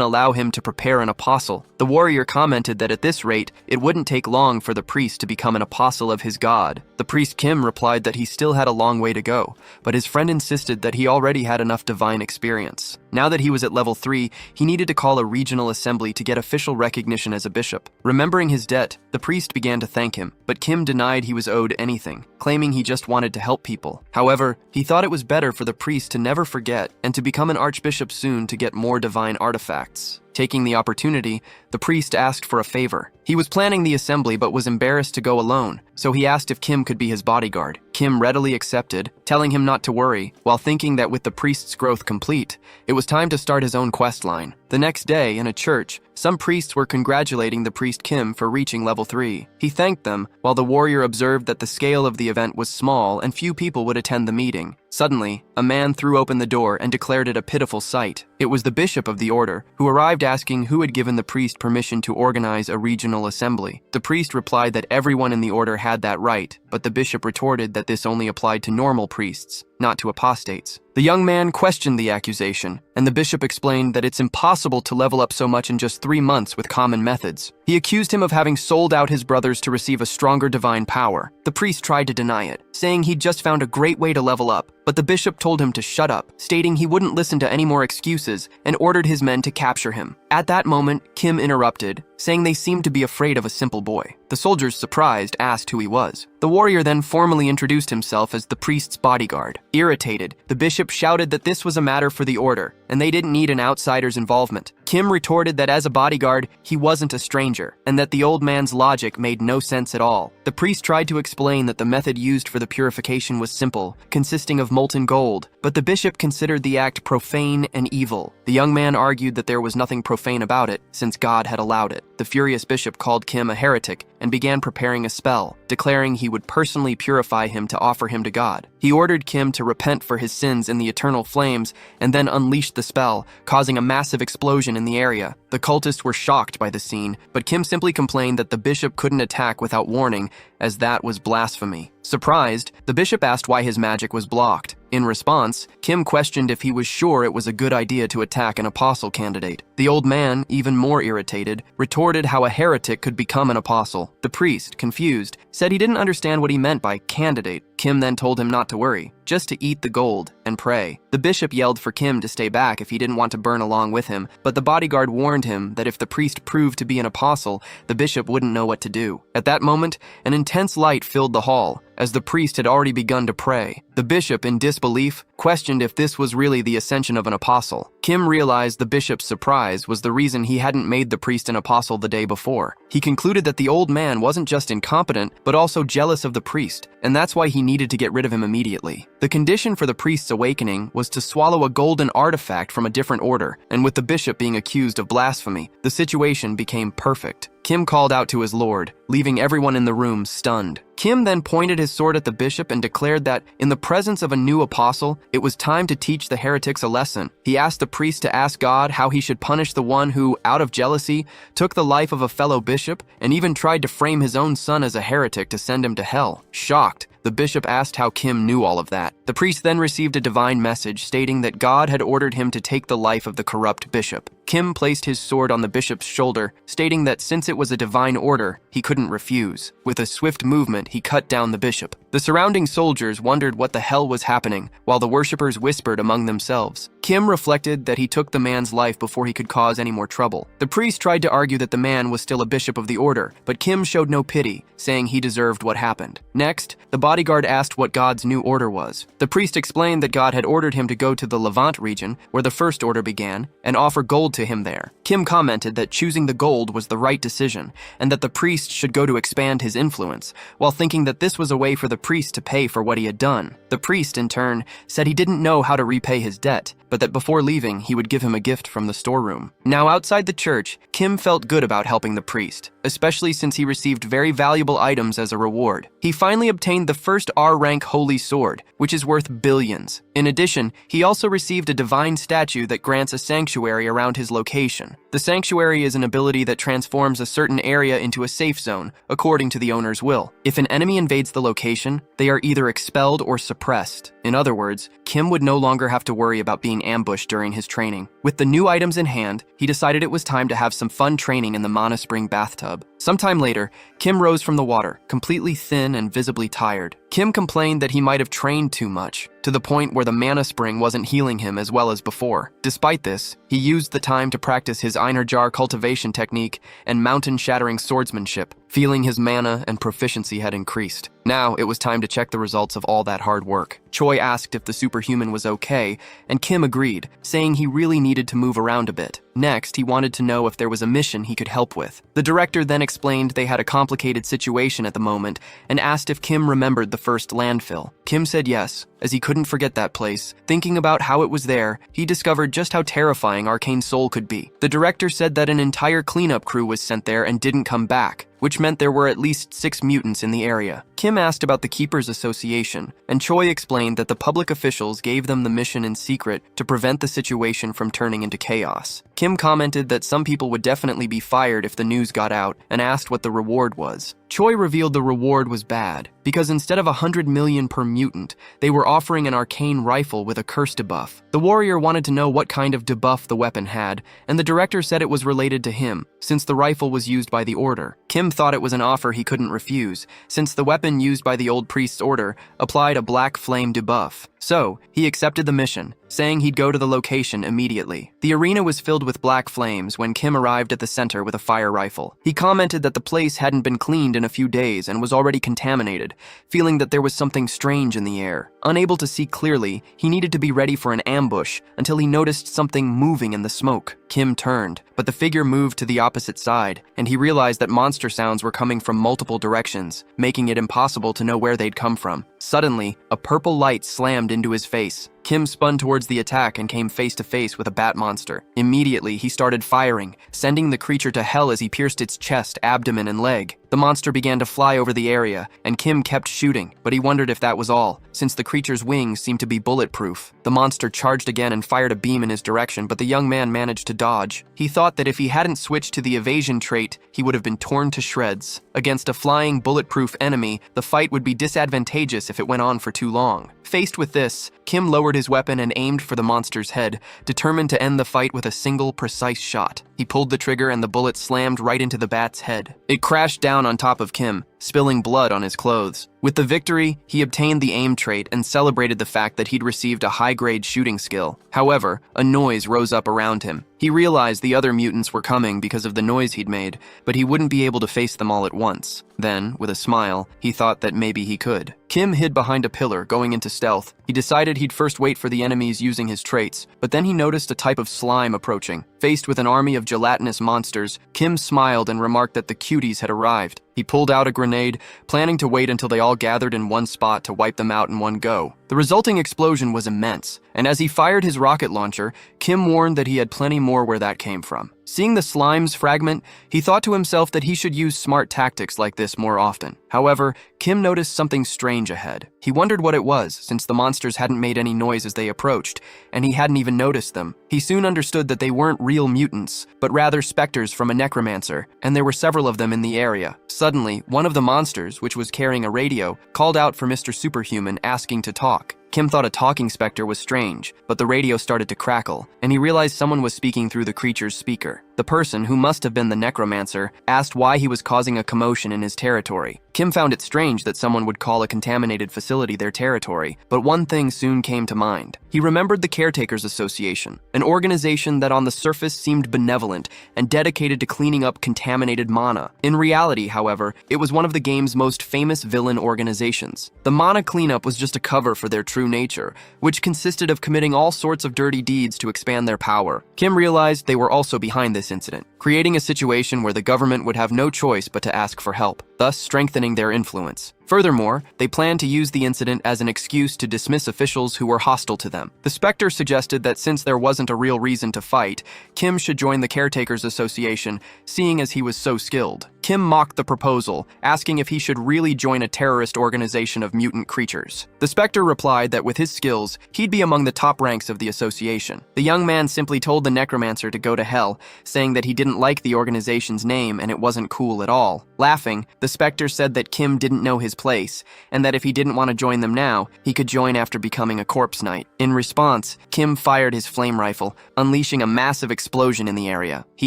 S1: allow him to prepare an apostle. The warrior commented that at this rate, it wouldn't take long for the priest to become an apostle of his god. The priest Kim replied that he still had a long way to go, but his friend insisted that he already had enough divine experience. Now that he was at level 3, he needed to call a regional assembly to get official recognition as a bishop. Remembering his debt, the priest began to thank him, but Kim denied he was owed anything, claiming he just wanted to help people. However, he thought it was better for the priest to never forget and to become an archbishop soon to get more divine artifacts. Taking the opportunity, the priest asked for a favor. He was planning the assembly but was embarrassed to go alone, so he asked if Kim could be his bodyguard. Kim readily accepted, telling him not to worry, while thinking that with the priest's growth complete, it was time to start his own quest line. The next day, in a church, some priests were congratulating the priest Kim for reaching level 3. He thanked them, while the warrior observed that the scale of the event was small and few people would attend the meeting. Suddenly, a man threw open the door and declared it a pitiful sight. It was the bishop of the order, who arrived asking who had given the priest permission to organize a regional assembly. The priest replied that everyone in the order had that right, but the bishop retorted that this only applied to normal priests, not to apostates. The young man questioned the accusation, and the bishop explained that it's impossible to level up so much in just 3 months with common methods. He accused him of having sold out his brothers to receive a stronger divine power. The priest tried to deny it, saying he'd just found a great way to level up, but the bishop told him to shut up, stating he wouldn't listen to any more excuses and ordered his men to capture him. At that moment, Kim interrupted, saying they seemed to be afraid of a simple boy. The soldiers, surprised, asked who he was. The warrior then formally introduced himself as the priest's bodyguard. Irritated, the bishop shouted that this was a matter for the order, and they didn't need an outsider's involvement. Kim retorted that as a bodyguard, he wasn't a stranger, and that the old man's logic made no sense at all. The priest tried to explain that the method used for the purification was simple, consisting of molten gold, but the bishop considered the act profane and evil. The young man argued that there was nothing profane about it, since God had allowed it. The furious bishop called Kim a heretic and began preparing a spell, declaring he would personally purify him to offer him to God. He ordered Kim to repent for his sins in the eternal flames and then unleashed the spell, causing a massive explosion in the area. The cultists were shocked by the scene, but Kim simply complained that the bishop couldn't attack without warning, as that was blasphemy. Surprised, the bishop asked why his magic was blocked. In response, Kim questioned if he was sure it was a good idea to attack an apostle candidate. The old man, even more irritated, retorted how a heretic could become an apostle. The priest, confused, said he didn't understand what he meant by candidate. Kim then told him not to worry, just to eat the gold and pray. The bishop yelled for Kim to stay back if he didn't want to burn along with him, but the bodyguard warned him that if the priest proved to be an apostle, the bishop wouldn't know what to do. At that moment, an intense light filled the hall, as the priest had already begun to pray. The bishop, in disbelief, questioned if this was really the ascension of an apostle. Kim realized the bishop's surprise was the reason he hadn't made the priest an apostle the day before. He concluded that the old man wasn't just incompetent, but also jealous of the priest, and that's why he needed to get rid of him immediately. The condition for the priest's awakening was to swallow a golden artifact from a different order, and with the bishop being accused of blasphemy, the situation became perfect. Kim called out to his lord, leaving everyone in the room stunned. Kim then pointed his sword at the bishop and declared that, in the presence of a new apostle, it was time to teach the heretics a lesson. He asked the priest to ask God how he should punish the one who, out of jealousy, took the life of a fellow bishop and even tried to frame his own son as a heretic to send him to hell. Shocked, the bishop asked how Kim knew all of that. The priest then received a divine message stating that God had ordered him to take the life of the corrupt bishop. Kim placed his sword on the bishop's shoulder, stating that since it was a divine order, he couldn't refuse. With a swift movement, he cut down the bishop. The surrounding soldiers wondered what the hell was happening, while the worshippers whispered among themselves. Kim reflected that he took the man's life before he could cause any more trouble. The priest tried to argue that the man was still a bishop of the order, but Kim showed no pity, saying he deserved what happened. Next, the bodyguard asked what God's new order was. The priest explained that God had ordered him to go to the Levant region, where the first order began, and offer gold to him there. Kim commented that choosing the gold was the right decision, and that the priest should go to expand his influence, while thinking that this was a way for the priest to pay for what he had done. The priest, in turn, said he didn't know how to repay his debt, but that before leaving, he would give him a gift from the storeroom. Now, outside the church, Kim felt good about helping the priest, especially since he received very valuable items as a reward. He finally obtained the first R-rank holy sword, which is worth billions. In addition, he also received a divine statue that grants a sanctuary around his location. The sanctuary is an ability that transforms a certain area into a safe zone, according to the owner's will. If an enemy invades the location, they are either expelled or suppressed. In other words, Kim would no longer have to worry about being ambushed during his training. With the new items in hand, he decided it was time to have some fun training in the Mana Spring bathtub. Sometime later, Kim rose from the water, completely thin and visibly tired. Kim complained that he might have trained too much, to the point where the mana spring wasn't healing him as well as before. Despite this, he used the time to practice his Einar Jar cultivation technique and mountain-shattering swordsmanship, feeling his mana and proficiency had increased. Now it was time to check the results of all that hard work. Choi asked if the superhuman was okay, and Kim agreed, saying he really needed to move around a bit. Next, he wanted to know if there was a mission he could help with. The director then explained they had a complicated situation at the moment and asked if Kim remembered the first landfill. Kim said yes, as he couldn't forget that place. Thinking about how it was there, he discovered just how terrifying Arcane Soul could be. The director said that an entire cleanup crew was sent there and didn't come back, which meant there were at least 6 mutants in the area. Kim asked about the Keepers Association, and Choi explained that the public officials gave them the mission in secret to prevent the situation from turning into chaos. Kim commented that some people would definitely be fired if the news got out, and asked what the reward was. Choi revealed the reward was bad, because instead of 100 million per mutant, they were offering an arcane rifle with a curse debuff. The warrior wanted to know what kind of debuff the weapon had, and the director said it was related to him, since the rifle was used by the Order. Kim thought it was an offer he couldn't refuse, since the weapon used by the old priest's order applied a black flame debuff. So, he accepted the mission, saying he'd go to the location immediately. The arena was filled with black flames when Kim arrived at the center with a fire rifle. He commented that the place hadn't been cleaned in a few days and was already contaminated, feeling that there was something strange in the air. Unable to see clearly, he needed to be ready for an ambush until he noticed something moving in the smoke. Kim turned, but the figure moved to the opposite side, and he realized that monster sounds were coming from multiple directions, making it impossible to know where they'd come from. Suddenly, a purple light slammed into his face. Kim spun towards the attack and came face to face with a bat monster. Immediately, he started firing, sending the creature to hell as he pierced its chest, abdomen, and leg. The monster began to fly over the area, and Kim kept shooting, but he wondered if that was all, since the creature's wings seemed to be bulletproof. The monster charged again and fired a beam in his direction, but the young man managed to dodge. He thought that if he hadn't switched to the evasion trait, he would have been torn to shreds. Against a flying, bulletproof enemy, the fight would be disadvantageous if it went on for too long. Faced with this, Kim lowered his weapon and aimed for the monster's head, determined to end the fight with a single, precise shot. He pulled the trigger and the bullet slammed right into the bat's head. It crashed down on top of Kim, spilling blood on his clothes. With the victory, he obtained the aim trait and celebrated the fact that he'd received a high-grade shooting skill. However, a noise rose up around him. He realized the other mutants were coming because of the noise he'd made, but he wouldn't be able to face them all at once. Then, with a smile, he thought that maybe he could. Kim hid behind a pillar, going into stealth. He decided he'd first wait for the enemies using his traits, but then he noticed a type of slime approaching. Faced with an army of gelatinous monsters, Kim smiled and remarked that the cuties had arrived. He pulled out a grenade, planning to wait until they all gathered in one spot to wipe them out in one go. The resulting explosion was immense, and as he fired his rocket launcher, Kim warned that he had plenty more where that came from. Seeing the slime's fragment, he thought to himself that he should use smart tactics like this more often. However, Kim noticed something strange ahead. He wondered what it was, since the monsters hadn't made any noise as they approached, and he hadn't even noticed them. He soon understood that they weren't real mutants, but rather specters from a necromancer, and there were several of them in the area. Suddenly, one of the monsters, which was carrying a radio, called out for Mr. Superhuman, asking to talk. Kim thought a talking specter was strange, but the radio started to crackle, and he realized someone was speaking through the creature's speaker. The The person, who must have been the necromancer, asked why he was causing a commotion in his territory. Kim found it strange that someone would call a contaminated facility their territory, but one thing soon came to mind. He remembered the Caretakers Association, an organization that on the surface seemed benevolent and dedicated to cleaning up contaminated mana. In reality, however, it was one of the game's most famous villain organizations. The mana cleanup was just a cover for their true nature, which consisted of committing all sorts of dirty deeds to expand their power. Kim realized they were also behind this incident, creating a situation where the government would have no choice but to ask for help, thus strengthening their influence. Furthermore, they planned to use the incident as an excuse to dismiss officials who were hostile to them. The Spectre suggested that since there wasn't a real reason to fight, Kim should join the Caretakers Association, seeing as he was so skilled. Kim mocked the proposal, asking if he should really join a terrorist organization of mutant creatures. The Spectre replied that with his skills, he'd be among the top ranks of the association. The young man simply told the necromancer to go to hell, saying that he didn't like the organization's name and it wasn't cool at all. Laughing, the Spectre said that Kim didn't know his place, and that if he didn't want to join them now, he could join after becoming a corpse knight. In response, Kim fired his flame rifle, unleashing a massive explosion in the area. He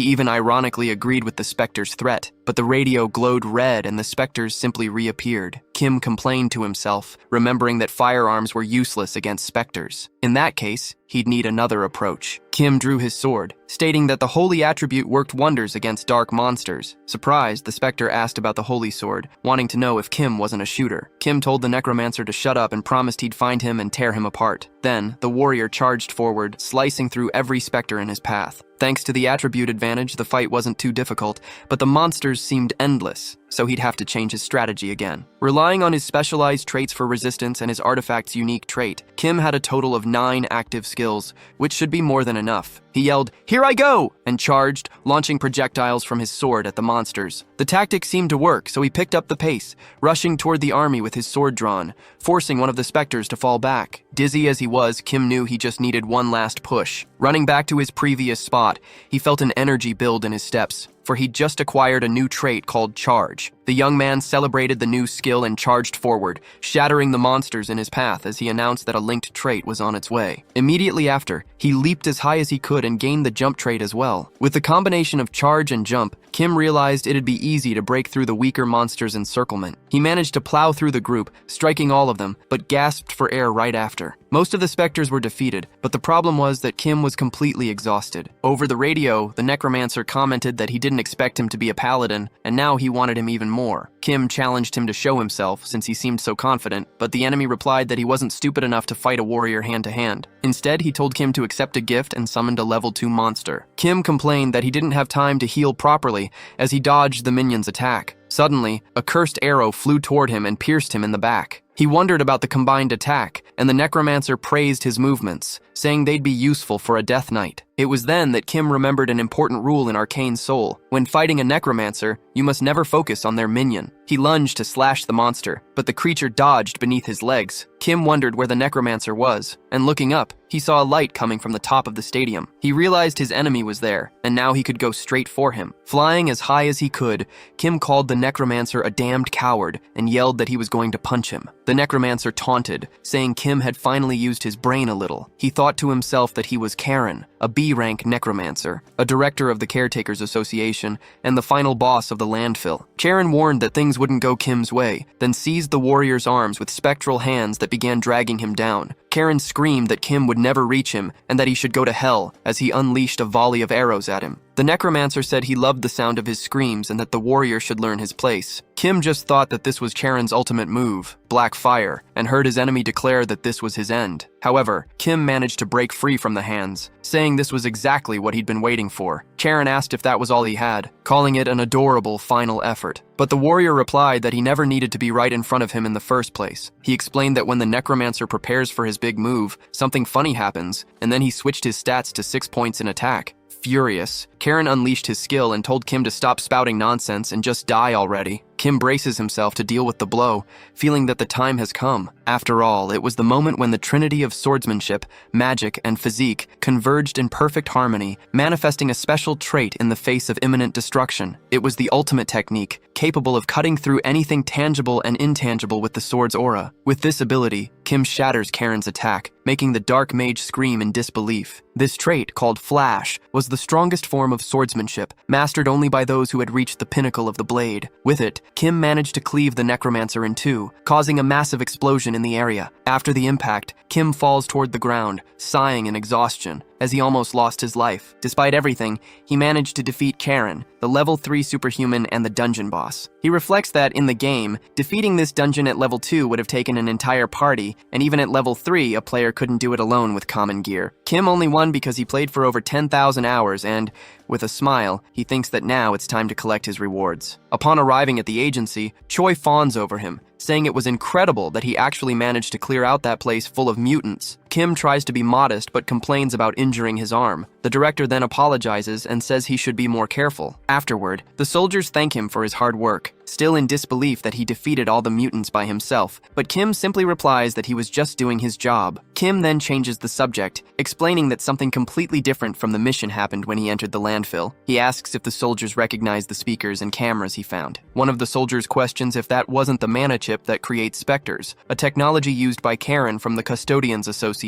S1: even ironically agreed with the Spectre's threat, but the radio glowed red and the Spectres simply reappeared. Kim complained to himself, remembering that firearms were useless against Spectres. In that case, he'd need another approach. Kim drew his sword, stating that the holy attribute worked wonders against dark monsters. Surprised, the Spectre asked about the holy sword, wanting to know if Kim wasn't a shooter. Kim told the necromancer to shut up and promised he'd find him and tear him apart. Then, the warrior charged forward, slicing through every Spectre in his path. Thanks to the attribute advantage, the fight wasn't too difficult, but the monsters seemed endless, so he'd have to change his strategy again. Relying on his specialized traits for resistance and his artifact's unique trait, Kim had a total of 9 active skills, which should be more than enough. He yelled, "Here I go!" and charged, launching projectiles from his sword at the monsters. The tactic seemed to work, so he picked up the pace, rushing toward the army with his sword drawn, forcing one of the Spectres to fall back. Dizzy as he was, Kim knew he just needed one last push. Running back to his previous spot, he felt an energy build in his steps, for he'd just acquired a new trait called Charge. The young man celebrated the new skill and charged forward, shattering the monsters in his path as he announced that a linked trait was on its way. Immediately after, he leaped as high as he could and gained the jump trait as well. With the combination of charge and jump, Kim realized it'd be easy to break through the weaker monsters' encirclement. He managed to plow through the group, striking all of them, but gasped for air right after. Most of the Spectres were defeated, but the problem was that Kim was completely exhausted. Over the radio, the necromancer commented that he didn't expect him to be a paladin, and now he wanted him even more. Kim challenged him to show himself, since he seemed so confident, but the enemy replied that he wasn't stupid enough to fight a warrior hand-to-hand. Instead, he told Kim to accept a gift and summoned a level 2 monster. Kim complained that he didn't have time to heal properly as he dodged the minion's attack. Suddenly, a cursed arrow flew toward him and pierced him in the back. He wondered about the combined attack, and the necromancer praised his movements, saying they'd be useful for a death knight. It was then that Kim remembered an important rule in Arcane Soul. When fighting a necromancer, you must never focus on their minion. He lunged to slash the monster, but the creature dodged beneath his legs. Kim wondered where the necromancer was, and looking up, he saw a light coming from the top of the stadium. He realized his enemy was there, and now he could go straight for him. Flying as high as he could, Kim called the necromancer a damned coward and yelled that he was going to punch him. The necromancer taunted, saying Kim had finally used his brain a little. He thought to himself that he was Karen, a B-rank necromancer, a director of the Caretakers Association, and the final boss of the landfill. Karen warned that things wouldn't go Kim's way, then seized the warrior's arms with spectral hands that began dragging him down. Karen screamed that Kim would never reach him and that he should go to hell as he unleashed a volley of arrows at him. The necromancer said he loved the sound of his screams and that the warrior should learn his place. Kim just thought that this was Charon's ultimate move, Black Fire, and heard his enemy declare that this was his end. However, Kim managed to break free from the hands, saying this was exactly what he'd been waiting for. Charon asked if that was all he had, calling it an adorable final effort. But the warrior replied that he never needed to be right in front of him in the first place. He explained that when the necromancer prepares for his big move, something funny happens, and then he switched his stats to 6 points in attack. Furious, Karen unleashed his skill and told Kim to stop spouting nonsense and just die already. Kim braces himself to deal with the blow, feeling that the time has come. After all, it was the moment when the trinity of swordsmanship, magic, and physique converged in perfect harmony, manifesting a special trait in the face of imminent destruction. It was the ultimate technique, capable of cutting through anything tangible and intangible with the sword's aura. With this ability, Kim shatters Karen's attack, making the dark mage scream in disbelief. This trait, called Flash, was the strongest form of swordsmanship, mastered only by those who had reached the pinnacle of the blade. With it, Kim managed to cleave the necromancer in two, causing a massive explosion in the area. After the impact, Kim falls toward the ground, sighing in exhaustion, as he almost lost his life. Despite everything, he managed to defeat Karen, the level 3 superhuman and the dungeon boss. He reflects that, in the game, defeating this dungeon at level 2 would have taken an entire party, and even at level 3, a player couldn't do it alone with common gear. Kim only won because he played for over 10,000 hours and, with a smile, he thinks that now it's time to collect his rewards. Upon arriving at the agency, Choi fawns over him, saying it was incredible that he actually managed to clear out that place full of mutants. Kim tries to be modest but complains about injuring his arm. The director then apologizes and says he should be more careful. Afterward, the soldiers thank him for his hard work, still in disbelief that he defeated all the mutants by himself, but Kim simply replies that he was just doing his job. Kim then changes the subject, explaining that something completely different from the mission happened when he entered the landfill. He asks if the soldiers recognize the speakers and cameras he found. One of the soldiers questions if that wasn't the mana chip that creates specters, a technology used by Karen from the Custodians Association.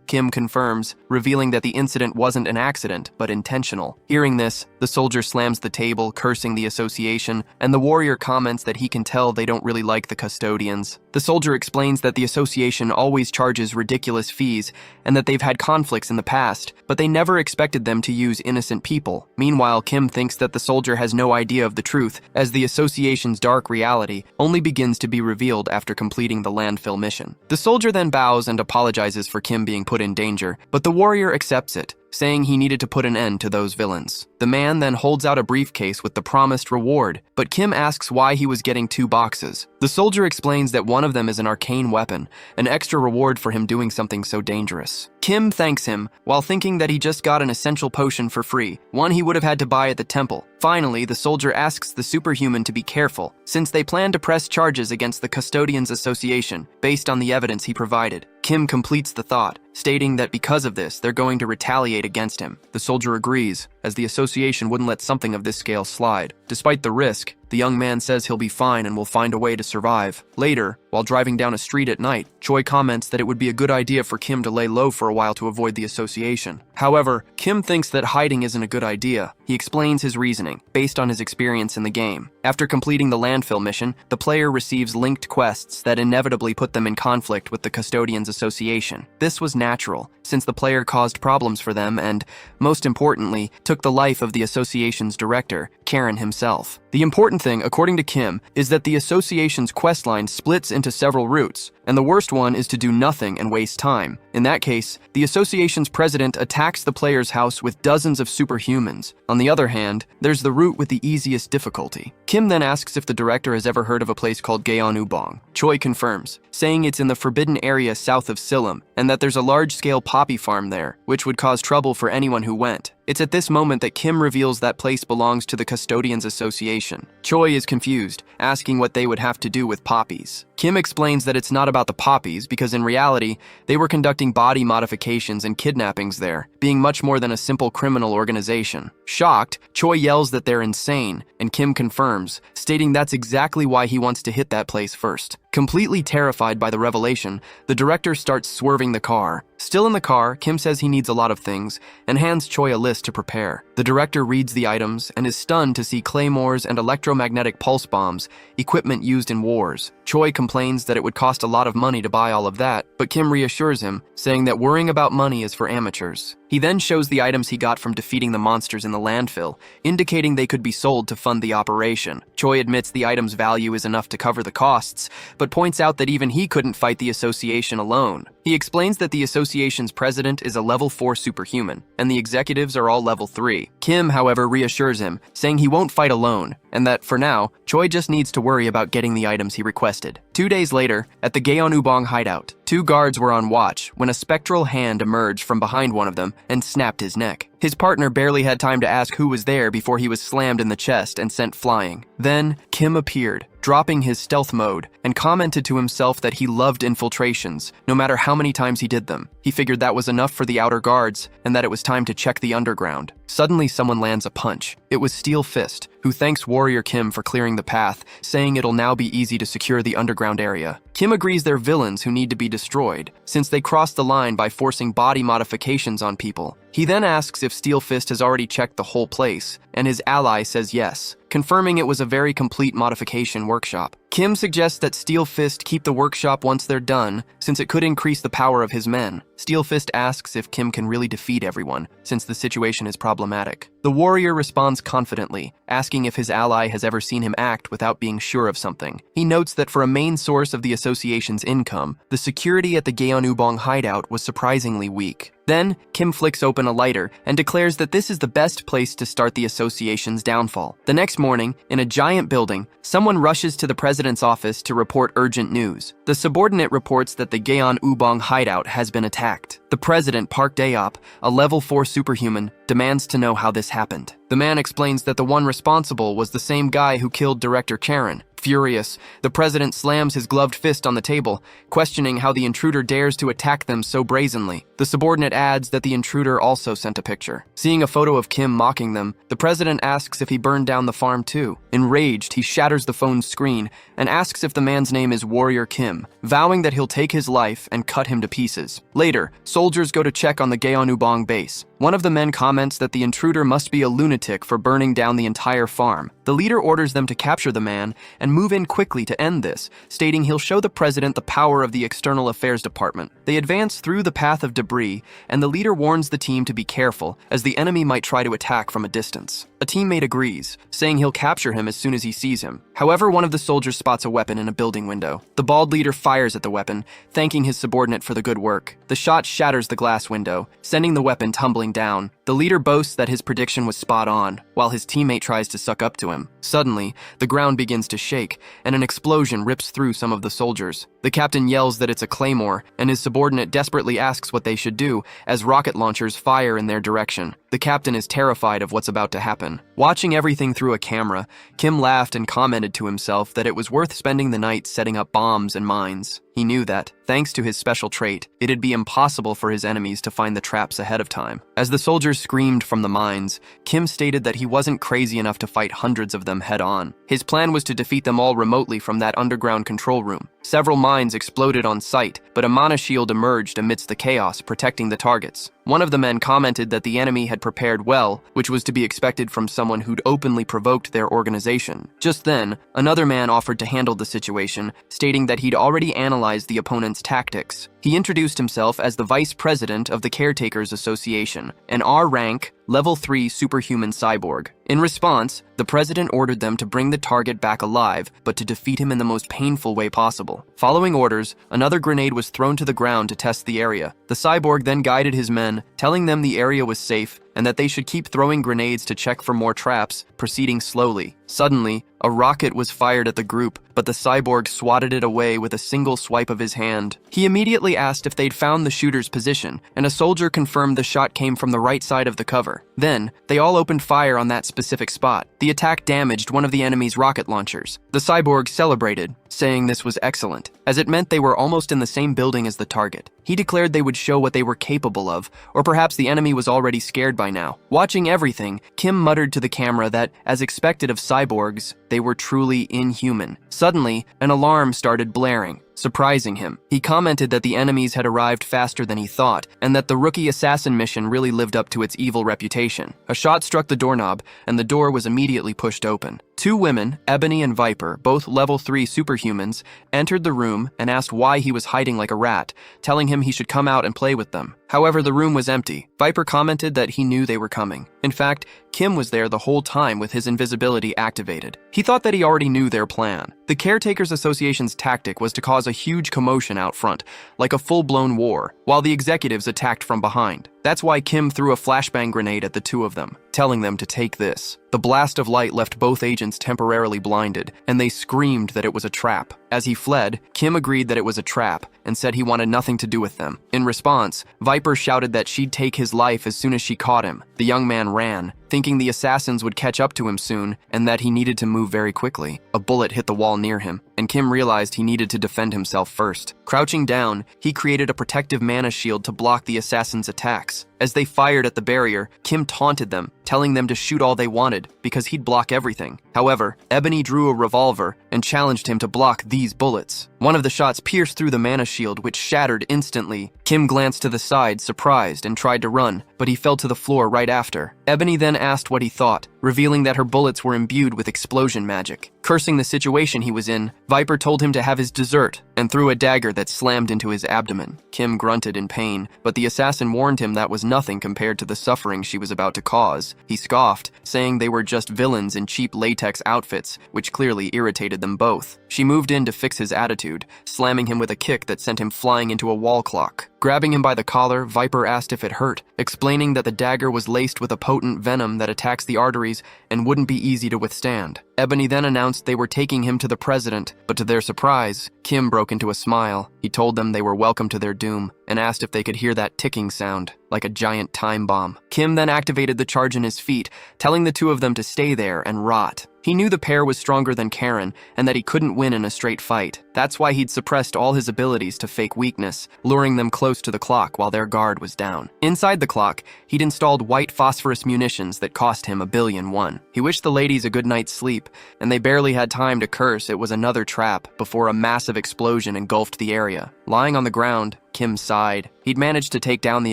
S1: Kim confirms, revealing that the incident wasn't an accident, but intentional. Hearing this, the soldier slams the table, cursing the association, and the warrior comments that he can tell they don't really like the Custodians. The soldier explains that the association always charges ridiculous fees and that they've had conflicts in the past, but they never expected them to use innocent people. Meanwhile, Kim thinks that the soldier has no idea of the truth, as the association's dark reality only begins to be revealed after completing the landfill mission. The soldier then bows and apologizes for Kim being put in danger, but the warrior accepts it, saying he needed to put an end to those villains. The man then holds out a briefcase with the promised reward, but Kim asks why he was getting 2 boxes. The soldier explains that one of them is an arcane weapon, an extra reward for him doing something so dangerous. Kim thanks him, while thinking that he just got an essential potion for free, one he would have had to buy at the temple. Finally, the soldier asks the superhuman to be careful, since they plan to press charges against the Custodians Association, based on the evidence he provided. Kim completes the thought, stating that because of this, they're going to retaliate against him. The soldier agrees, as the association wouldn't let something of this scale slide. Despite the risk, the young man says he'll be fine and will find a way to survive. Later, while driving down a street at night, Choi comments that it would be a good idea for Kim to lay low for a while to avoid the association. However, Kim thinks that hiding isn't a good idea. He explains his reasoning, based on his experience in the game. After completing the landfill mission, the player receives linked quests that inevitably put them in conflict with the Custodians Association. This was natural, since the player caused problems for them and, most importantly, took the life of the association's director, Karen himself. The important thing, according to Kim, is that the association's questline splits into several routes, and the worst one is to do nothing and waste time. In that case, the association's president attacks the player's house with dozens of superhumans. On the other hand, there's the route with the easiest difficulty. Kim then asks if the director has ever heard of a place called Gyeonubong. Choi confirms, saying it's in the forbidden area south of Silim, and that there's a large-scale poppy farm there, which would cause trouble for anyone who went. It's at this moment that Kim reveals that place belongs to the Custodians Association. Choi is confused, asking what they would have to do with poppies. Kim explains that it's not about the poppies because in reality, they were conducting body modifications and kidnappings there, being much more than a simple criminal organization. Shocked, Choi yells that they're insane, and Kim confirms, stating that's exactly why he wants to hit that place first. Completely terrified by the revelation, the director starts swerving the car. Still in the car, Kim says he needs a lot of things and hands Choi a list to prepare. The director reads the items and is stunned to see claymores and electromagnetic pulse bombs, equipment used in wars. Choi complains that it would cost a lot of money to buy all of that, but Kim reassures him, saying that worrying about money is for amateurs. He then shows the items he got from defeating the monsters in the landfill, indicating they could be sold to fund the operation. Choi admits the item's value is enough to cover the costs, but points out that even he couldn't fight the association alone. He explains that the association's president is a level 4 superhuman, and the executives are all level 3. Kim, however, reassures him, saying he won't fight alone, and that, for now, Choi just needs to worry about getting the items he requested. 2 days later, at the Gyeonubong hideout, 2 guards were on watch when a spectral hand emerged from behind one of them and snapped his neck. His partner barely had time to ask who was there before he was slammed in the chest and sent flying. Then, Kim appeared, dropping his stealth mode, and commented to himself that he loved infiltrations, no matter how many times he did them. He figured that was enough for the outer guards, and that it was time to check the underground. Suddenly, someone lands a punch. It was Steel Fist, who thanks Warrior Kim for clearing the path, saying it'll now be easy to secure the underground area. Kim agrees they're villains who need to be destroyed, since they crossed the line by forcing body modifications on people. He then asks if Steel Fist has already checked the whole place, and his ally says yes, confirming it was a very complete modification workshop. Kim suggests that Steel Fist keep the workshop once they're done, since it could increase the power of his men. Steel Fist asks if Kim can really defeat everyone, since the situation is problematic. The warrior responds confidently, asking if his ally has ever seen him act without being sure of something. He notes that for a main source of the association's income, the security at the Gyeonubong hideout was surprisingly weak. Then, Kim flicks open a lighter and declares that this is the best place to start the association's downfall. The next morning, in a giant building, someone rushes to the president's office to report urgent news. The subordinate reports that the Gyeonubong hideout has been attacked. The president, Park Daeop, a level 4 superhuman, demands to know how this happened. The man explains that the one responsible was the same guy who killed director Karen. Furious, the president slams his gloved fist on the table, questioning how the intruder dares to attack them so brazenly. The subordinate adds that the intruder also sent a picture. Seeing a photo of Kim mocking them, the president asks if he burned down the farm too. Enraged, he shatters the phone's screen and asks if the man's name is Warrior Kim, vowing that he'll take his life and cut him to pieces. Later, soldiers go to check on the Gyeonubong base. One of the men comments that the intruder must be a lunatic for burning down the entire farm. The leader orders them to capture the man and move in quickly to end this, stating he'll show the president the power of the External Affairs Department. They advance through the path of debris, and the leader warns the team to be careful, as the enemy might try to attack from a distance. A teammate agrees, saying he'll capture him as soon as he sees him. However, one of the soldiers spots a weapon in a building window. The bald leader fires at the weapon, thanking his subordinate for the good work. The shot shatters the glass window, sending the weapon tumbling down. The leader boasts that his prediction was spot on, while his teammate tries to suck up to him. Suddenly, the ground begins to shake, and an explosion rips through some of the soldiers. The captain yells that it's a claymore, and his subordinate desperately asks what they should do as rocket launchers fire in their direction. The captain is terrified of what's about to happen. Watching everything through a camera, Kim laughed and commented to himself that it was worth spending the night setting up bombs and mines. He knew that, thanks to his special trait, it'd be impossible for his enemies to find the traps ahead of time. As the soldiers screamed from the mines, Kim stated that he wasn't crazy enough to fight hundreds of them head-on. His plan was to defeat them all remotely from that underground control room. Several mines exploded on sight, but a mana shield emerged amidst the chaos, protecting the targets. One of the men commented that the enemy had prepared well, which was to be expected from someone who'd openly provoked their organization. Just then, another man offered to handle the situation, stating that he'd already analyzed the opponent's tactics. He introduced himself as the vice president of the Caretakers Association, an R-rank, level 3 superhuman cyborg. In response, the president ordered them to bring the target back alive, but to defeat him in the most painful way possible. Following orders, another grenade was thrown to the ground to test the area. The cyborg then guided his men, telling them the area was safe and that they should keep throwing grenades to check for more traps, proceeding slowly. Suddenly, a rocket was fired at the group, but the cyborg swatted it away with a single swipe of his hand. He immediately asked if they'd found the shooter's position, and a soldier confirmed the shot came from the right side of the cover. Then, they all opened fire on that specific spot. The attack damaged one of the enemy's rocket launchers. The cyborg celebrated, saying this was excellent, as it meant they were almost in the same building as the target. He declared they would show what they were capable of, or perhaps the enemy was already scared by now. Watching everything, Kim muttered to the camera that, as expected of cyborgs, they were truly inhuman. Suddenly, an alarm started blaring, surprising him. He commented that the enemies had arrived faster than he thought, and that the rookie assassin mission really lived up to its evil reputation. A shot struck the doorknob, and the door was immediately pushed open. Two women, Ebony and Viper, both level 3 superhumans, entered the room and asked why he was hiding like a rat, telling him he should come out and play with them. However, the room was empty. Viper commented that he knew they were coming. In fact, Kim was there the whole time with his invisibility activated. He thought that he already knew their plan. The Caretakers Association's tactic was to cause a huge commotion out front, like a full-blown war, while the executives attacked from behind. That's why Kim threw a flashbang grenade at the two of them, telling them to take this. The blast of light left both agents temporarily blinded, and they screamed that it was a trap. As he fled, Kim agreed that it was a trap and said he wanted nothing to do with them. In response, Viper shouted that she'd take his life as soon as she caught him. The young man ran, thinking the assassins would catch up to him soon and that he needed to move very quickly. A bullet hit the wall near him, and Kim realized he needed to defend himself first. Crouching down, he created a protective mana shield to block the assassins' attacks. As they fired at the barrier, Kim taunted them, telling them to shoot all they wanted because he'd block everything. However, Ebony drew a revolver and challenged him to block these bullets. One of the shots pierced through the mana shield, which shattered instantly. Kim glanced to the side, surprised, and tried to run, but he fell to the floor right after. Ebony then asked what he thought, revealing that her bullets were imbued with explosion magic. Cursing the situation he was in, Viper told him to have his dessert and threw a dagger that slammed into his abdomen. Kim grunted in pain, but the assassin warned him that was nothing compared to the suffering she was about to cause. He scoffed, saying they were just villains in cheap latex outfits, which clearly irritated them both. She moved in to fix his attitude, slamming him with a kick that sent him flying into a wall clock. Grabbing him by the collar, Viper asked if it hurt, explaining that the dagger was laced with a potent venom that attacks the arteries and wouldn't be easy to withstand. Ebony then announced they were taking him to the president, but to their surprise, Kim broke into a smile. He told them they were welcome to their doom and asked if they could hear that ticking sound, like a giant time bomb. Kim then activated the charge in his feet, telling the two of them to stay there and rot. He knew the pair was stronger than Karen and that he couldn't win in a straight fight. That's why he'd suppressed all his abilities to fake weakness, luring them close to the clock while their guard was down. Inside the clock, he'd installed white phosphorus munitions that cost him $1 billion. He wished the ladies a good night's sleep, and they barely had time to curse it was another trap before a massive explosion engulfed the area. Lying on the ground, Kim sighed. He'd managed to take down the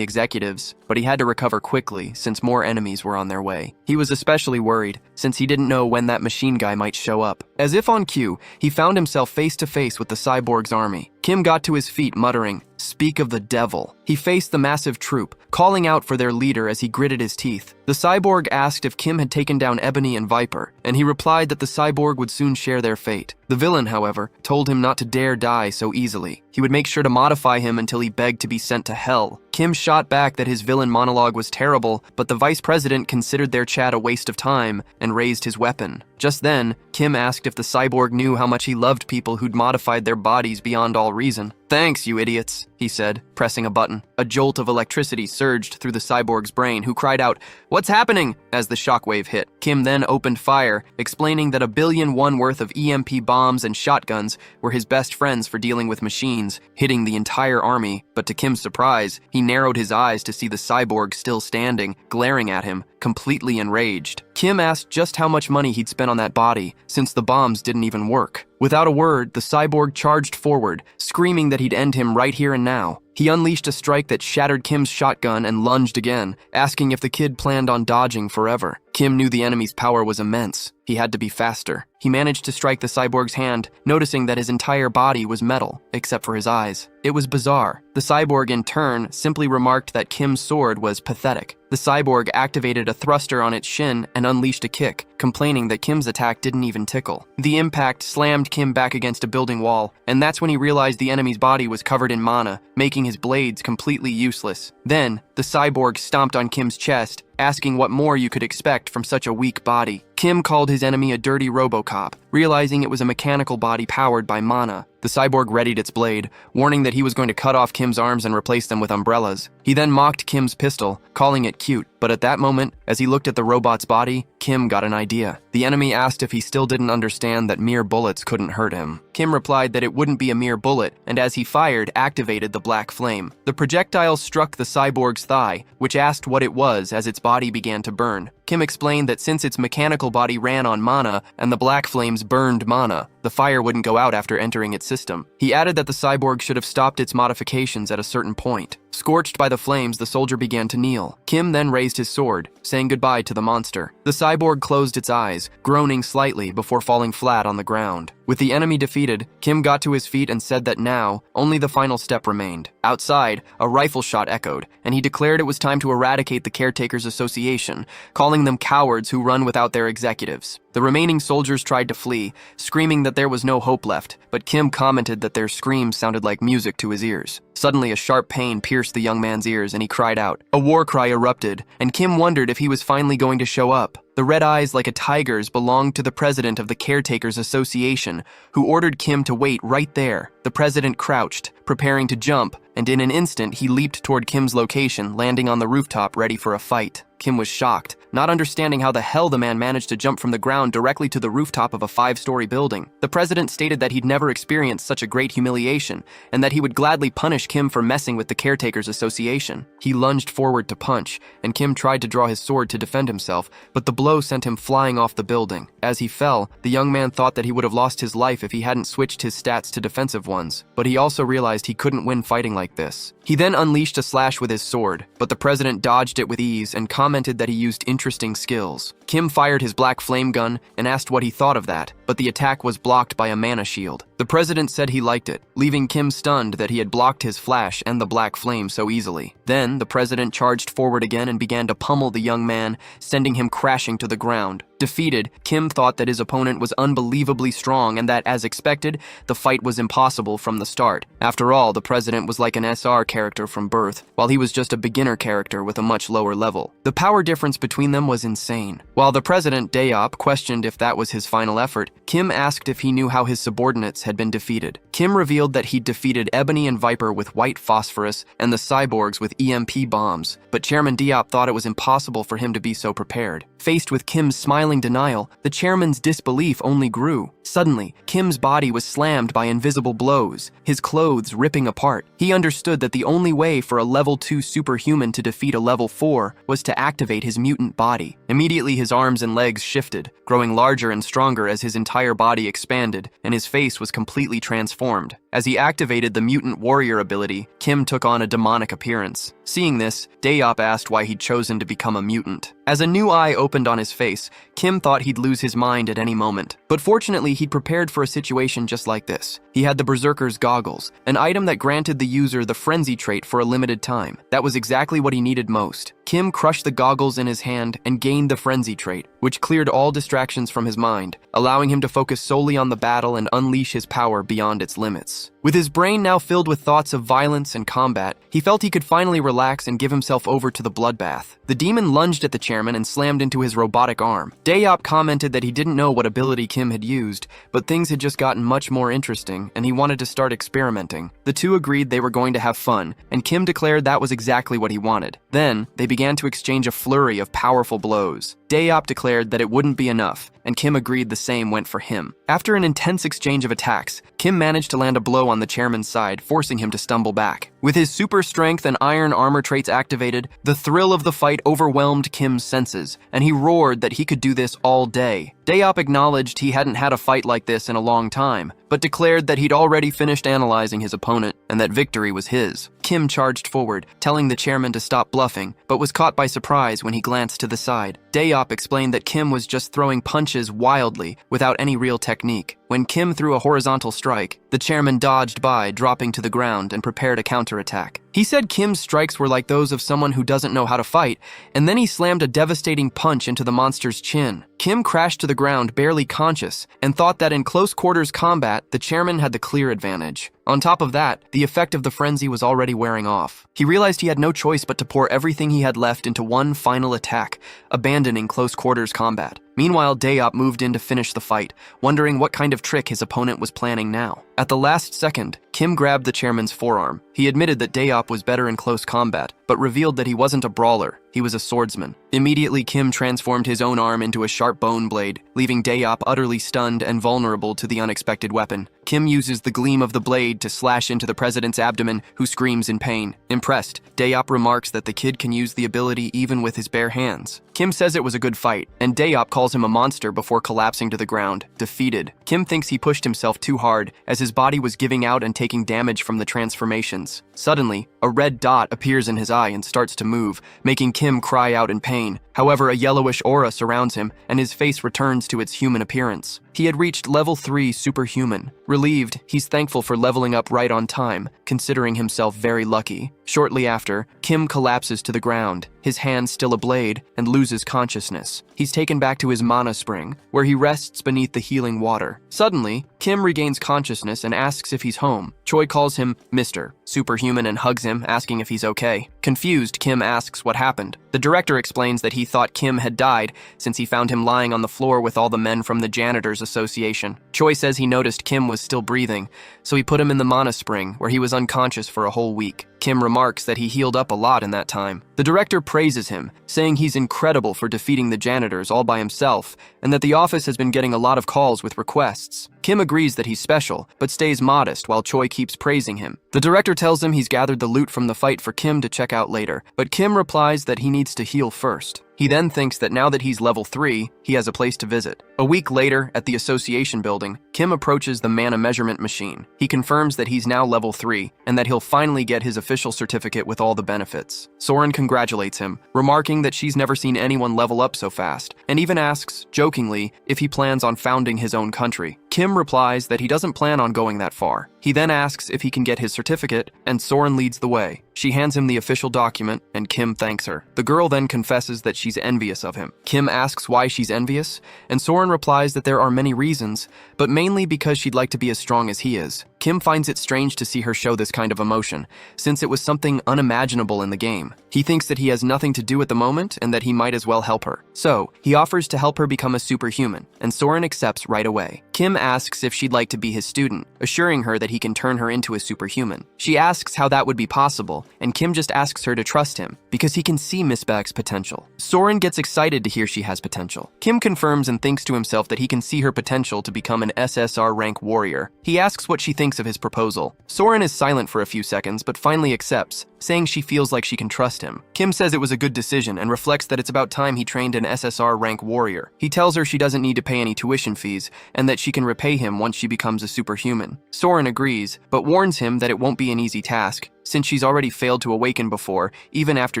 S1: executives, but he had to recover quickly since more enemies were on their way. He was especially worried since he didn't know when that machine guy might show up. As if on cue, he found himself face to face with the cyborg's army. Kim got to his feet muttering, "Speak of the devil." He faced the massive troop, calling out for their leader as he gritted his teeth. The cyborg asked if Kim had taken down Ebony and Viper, and he replied that the cyborg would soon share their fate. The villain, however, told him not to dare die so easily. He would make sure to modify him until he begged to be sent to hell. Kim shot back that his villain monologue was terrible, but the vice president considered their chat a waste of time and raised his weapon. Just then, Kim asked if the cyborg knew how much he loved people who'd modified their bodies beyond all reason. "Thanks, you idiots," he said, pressing a button. A jolt of electricity surged through the cyborg's brain, who cried out, "What's happening?" as the shockwave hit. Kim then opened fire, explaining that $1 billion worth of EMP bombs and shotguns were his best friends for dealing with machines, hitting the entire army. But to Kim's surprise, he narrowed his eyes to see the cyborg still standing, glaring at him, completely enraged. Kim asked just how much money he'd spent on that body, since the bombs didn't even work. Without a word, the cyborg charged forward, screaming that he'd end him right here and now. He unleashed a strike that shattered Kim's shotgun and lunged again, asking if the kid planned on dodging forever. Kim knew the enemy's power was immense. He had to be faster. He managed to strike the cyborg's hand, noticing that his entire body was metal, except for his eyes. It was bizarre. The cyborg, in turn, simply remarked that Kim's sword was pathetic. The cyborg activated a thruster on its shin and unleashed a kick, complaining that Kim's attack didn't even tickle. The impact slammed Kim back against a building wall, and that's when he realized the enemy's body was covered in mana, making his blades completely useless. Then, the cyborg stomped on Kim's chest, asking what more you could expect from such a weak body. Kim called his enemy a dirty RoboCop, realizing it was a mechanical body powered by mana. The cyborg readied its blade, warning that he was going to cut off Kim's arms and replace them with umbrellas. He then mocked Kim's pistol, calling it cute. But at that moment, as he looked at the robot's body, Kim got an idea. The enemy asked if he still didn't understand that mere bullets couldn't hurt him. Kim replied that it wouldn't be a mere bullet, and as he fired, activated the black flame. The projectile struck the cyborg's thigh, which asked what it was as its body began to burn. Kim explained that since its mechanical body ran on mana and the black flames burned mana, the fire wouldn't go out after entering its system. He added that the cyborg should have stopped its modifications at a certain point. Scorched by the flames, the soldier began to kneel. Kim then raised his sword, saying goodbye to the monster. The cyborg closed its eyes, groaning slightly before falling flat on the ground. With the enemy defeated, Kim got to his feet and said that now, only the final step remained. Outside, a rifle shot echoed, and he declared it was time to eradicate the Caretakers Association, calling them cowards who run without their executives. The remaining soldiers tried to flee, screaming that there was no hope left, but Kim commented that their screams sounded like music to his ears. Suddenly, a sharp pain pierced the young man's ears and he cried out. A war cry erupted, and Kim wondered if he was finally going to show up. The red eyes like a tiger's belonged to the president of the Caretakers Association, who ordered Kim to wait right there. The president crouched, preparing to jump, and in an instant he leaped toward Kim's location, landing on the rooftop ready for a fight. Kim was shocked, not understanding how the hell the man managed to jump from the ground directly to the rooftop of a 5-story building. The president stated that he'd never experienced such a great humiliation, and that he would gladly punish Kim for messing with the Caretakers Association. He lunged forward to punch, and Kim tried to draw his sword to defend himself, but the blow sent him flying off the building. As he fell, the young man thought that he would have lost his life if he hadn't switched his stats to defensive ones, but he also realized he couldn't win fighting like this. He then unleashed a slash with his sword, but the president dodged it with ease and commented that he used interesting skills. Kim fired his black flame gun and asked what he thought of that, but the attack was blocked by a mana shield. The president said he liked it, leaving Kim stunned that he had blocked his flash and the black flame so easily. Then, the president charged forward again and began to pummel the young man, sending him crashing to the ground. Defeated, Kim thought that his opponent was unbelievably strong and that, as expected, the fight was impossible from the start. After all, the president was like an SR character from birth, while he was just a beginner character with a much lower level. The power difference between them was insane. While the president, Daop, questioned if that was his final effort, Kim asked if he knew how his subordinates had been defeated. Kim revealed that he'd defeated Ebony and Viper with white phosphorus and the cyborgs with EMP bombs, but Chairman Daop thought it was impossible for him to be so prepared. Faced with Kim's smiling denial, the chairman's disbelief only grew. Suddenly, Kim's body was slammed by invisible blows, his clothes ripping apart. He understood that the only way for a level 2 superhuman to defeat a level 4 was to activate his mutant body. Immediately, his arms and legs shifted, growing larger and stronger as his entire body expanded, and his face was completely transformed. As he activated the mutant warrior ability, Kim took on a demonic appearance. Seeing this, Daop asked why he'd chosen to become a mutant. As a new eye opened on his face, Kim thought he'd lose his mind at any moment. But fortunately, he'd prepared for a situation just like this. He had the Berserker's Goggles, an item that granted the user the frenzy trait for a limited time. That was exactly what he needed most. Kim crushed the goggles in his hand and gained the frenzy trait, which cleared all distractions from his mind, allowing him to focus solely on the battle and unleash his power beyond its limits. With his brain now filled with thoughts of violence and combat, he felt he could finally relax and give himself over to the bloodbath. The demon lunged at the chairman and slammed into his robotic arm. Daop commented that he didn't know what ability Kim had used, but things had just gotten much more interesting, and he wanted to start experimenting. The two agreed they were going to have fun, and Kim declared that was exactly what he wanted. Then, they began to exchange a flurry of powerful blows. Daop declared that it wouldn't be enough, and Kim agreed the same went for him. After an intense exchange of attacks, Kim managed to land a blow on the chairman's side, forcing him to stumble back. With his super strength and iron armor traits activated, the thrill of the fight overwhelmed Kim's senses, and he roared that he could do this all day. Daop acknowledged he hadn't had a fight like this in a long time, but declared that he'd already finished analyzing his opponent and that victory was his. Kim charged forward, telling the chairman to stop bluffing, but was caught by surprise when he glanced to the side. Daop explained that Kim was just throwing punches wildly, without any real technique. When Kim threw a horizontal strike, the chairman dodged by, dropping to the ground, and prepared a counterattack. He said Kim's strikes were like those of someone who doesn't know how to fight, and then he slammed a devastating punch into the monster's chin. Kim crashed to the ground barely conscious, and thought that in close quarters combat, the chairman had the clear advantage. On top of that, the effect of the frenzy was already wearing off. He realized he had no choice but to pour everything he had left into one final attack, abandoning close quarters combat. Meanwhile, Daop moved in to finish the fight, wondering what kind of trick his opponent was planning now. At the last second, Kim grabbed the chairman's forearm. He admitted that Daop was better in close combat, but revealed that he wasn't a brawler, he was a swordsman. Immediately, Kim transformed his own arm into a sharp bone blade, leaving Daop utterly stunned and vulnerable to the unexpected weapon. Kim uses the gleam of the blade to slash into the president's abdomen, who screams in pain. Impressed, Daop remarks that the kid can use the ability even with his bare hands. Kim says it was a good fight, and Daop calls him a monster before collapsing to the ground, defeated. Kim thinks he pushed himself too hard, as his body was giving out and taking damage from the transformations. Suddenly, a red dot appears in his eye and starts to move, making Kim cry out in pain. However, a yellowish aura surrounds him, and his face returns to its human appearance. He had reached level 3 superhuman. Relieved, he's thankful for leveling up right on time, considering himself very lucky. Shortly after, Kim collapses to the ground, his hand still a blade, and loses consciousness. He's taken back to his mana spring, where he rests beneath the healing water. Suddenly, Kim regains consciousness and asks if he's home. Choi calls him Mr. Superhuman and hugs him, asking if he's okay. Confused, Kim asks what happened. The director explains that he thought Kim had died since he found him lying on the floor with all the men from the Janitors Association. Choi says he noticed Kim was still breathing, so he put him in the mana spring, where he was unconscious for a whole week. Kim remarks that he healed up a lot in that time. The director praises him, saying he's incredible for defeating the janitors all by himself, and that the office has been getting a lot of calls with requests. Kim agrees that he's special, but stays modest while Choi keeps praising him. The director tells him he's gathered the loot from the fight for Kim to check out later, but Kim replies that he needs to heal first. He then thinks that now that he's level 3, he has a place to visit. A week later, at the association building, Kim approaches the mana measurement machine. He confirms that he's now level 3, and that he'll finally get his official certificate with all the benefits. Soren congratulates him, remarking that she's never seen anyone level up so fast, and even asks, jokingly, if he plans on founding his own country. Kim replies that he doesn't plan on going that far. He then asks if he can get his certificate, and Soren leads the way. She hands him the official document, and Kim thanks her. The girl then confesses that she's envious of him. Kim asks why she's envious, and Soren replies that there are many reasons, but mainly because she'd like to be as strong as he is. Kim finds it strange to see her show this kind of emotion, since it was something unimaginable in the game. He thinks that he has nothing to do at the moment, and that he might as well help her. So, he offers to help her become a superhuman, and Soren accepts right away. Kim asks if she'd like to be his student, assuring her that he can turn her into a superhuman. She asks how that would be possible, and Kim just asks her to trust him, because he can see Miss Baek's potential. Soren gets excited to hear she has potential. Kim confirms and thinks to himself that he can see her potential to become an SSR rank warrior. He asks what she thinks of his proposal. Soren is silent for a few seconds, but finally accepts, saying she feels like she can trust him. Kim says it was a good decision and reflects that it's about time he trained an SSR rank warrior. He tells her she doesn't need to pay any tuition fees, and that she can repay him once she becomes a superhuman. Soren agrees, but warns him that it won't be an easy task, since she's already failed to awaken before, even after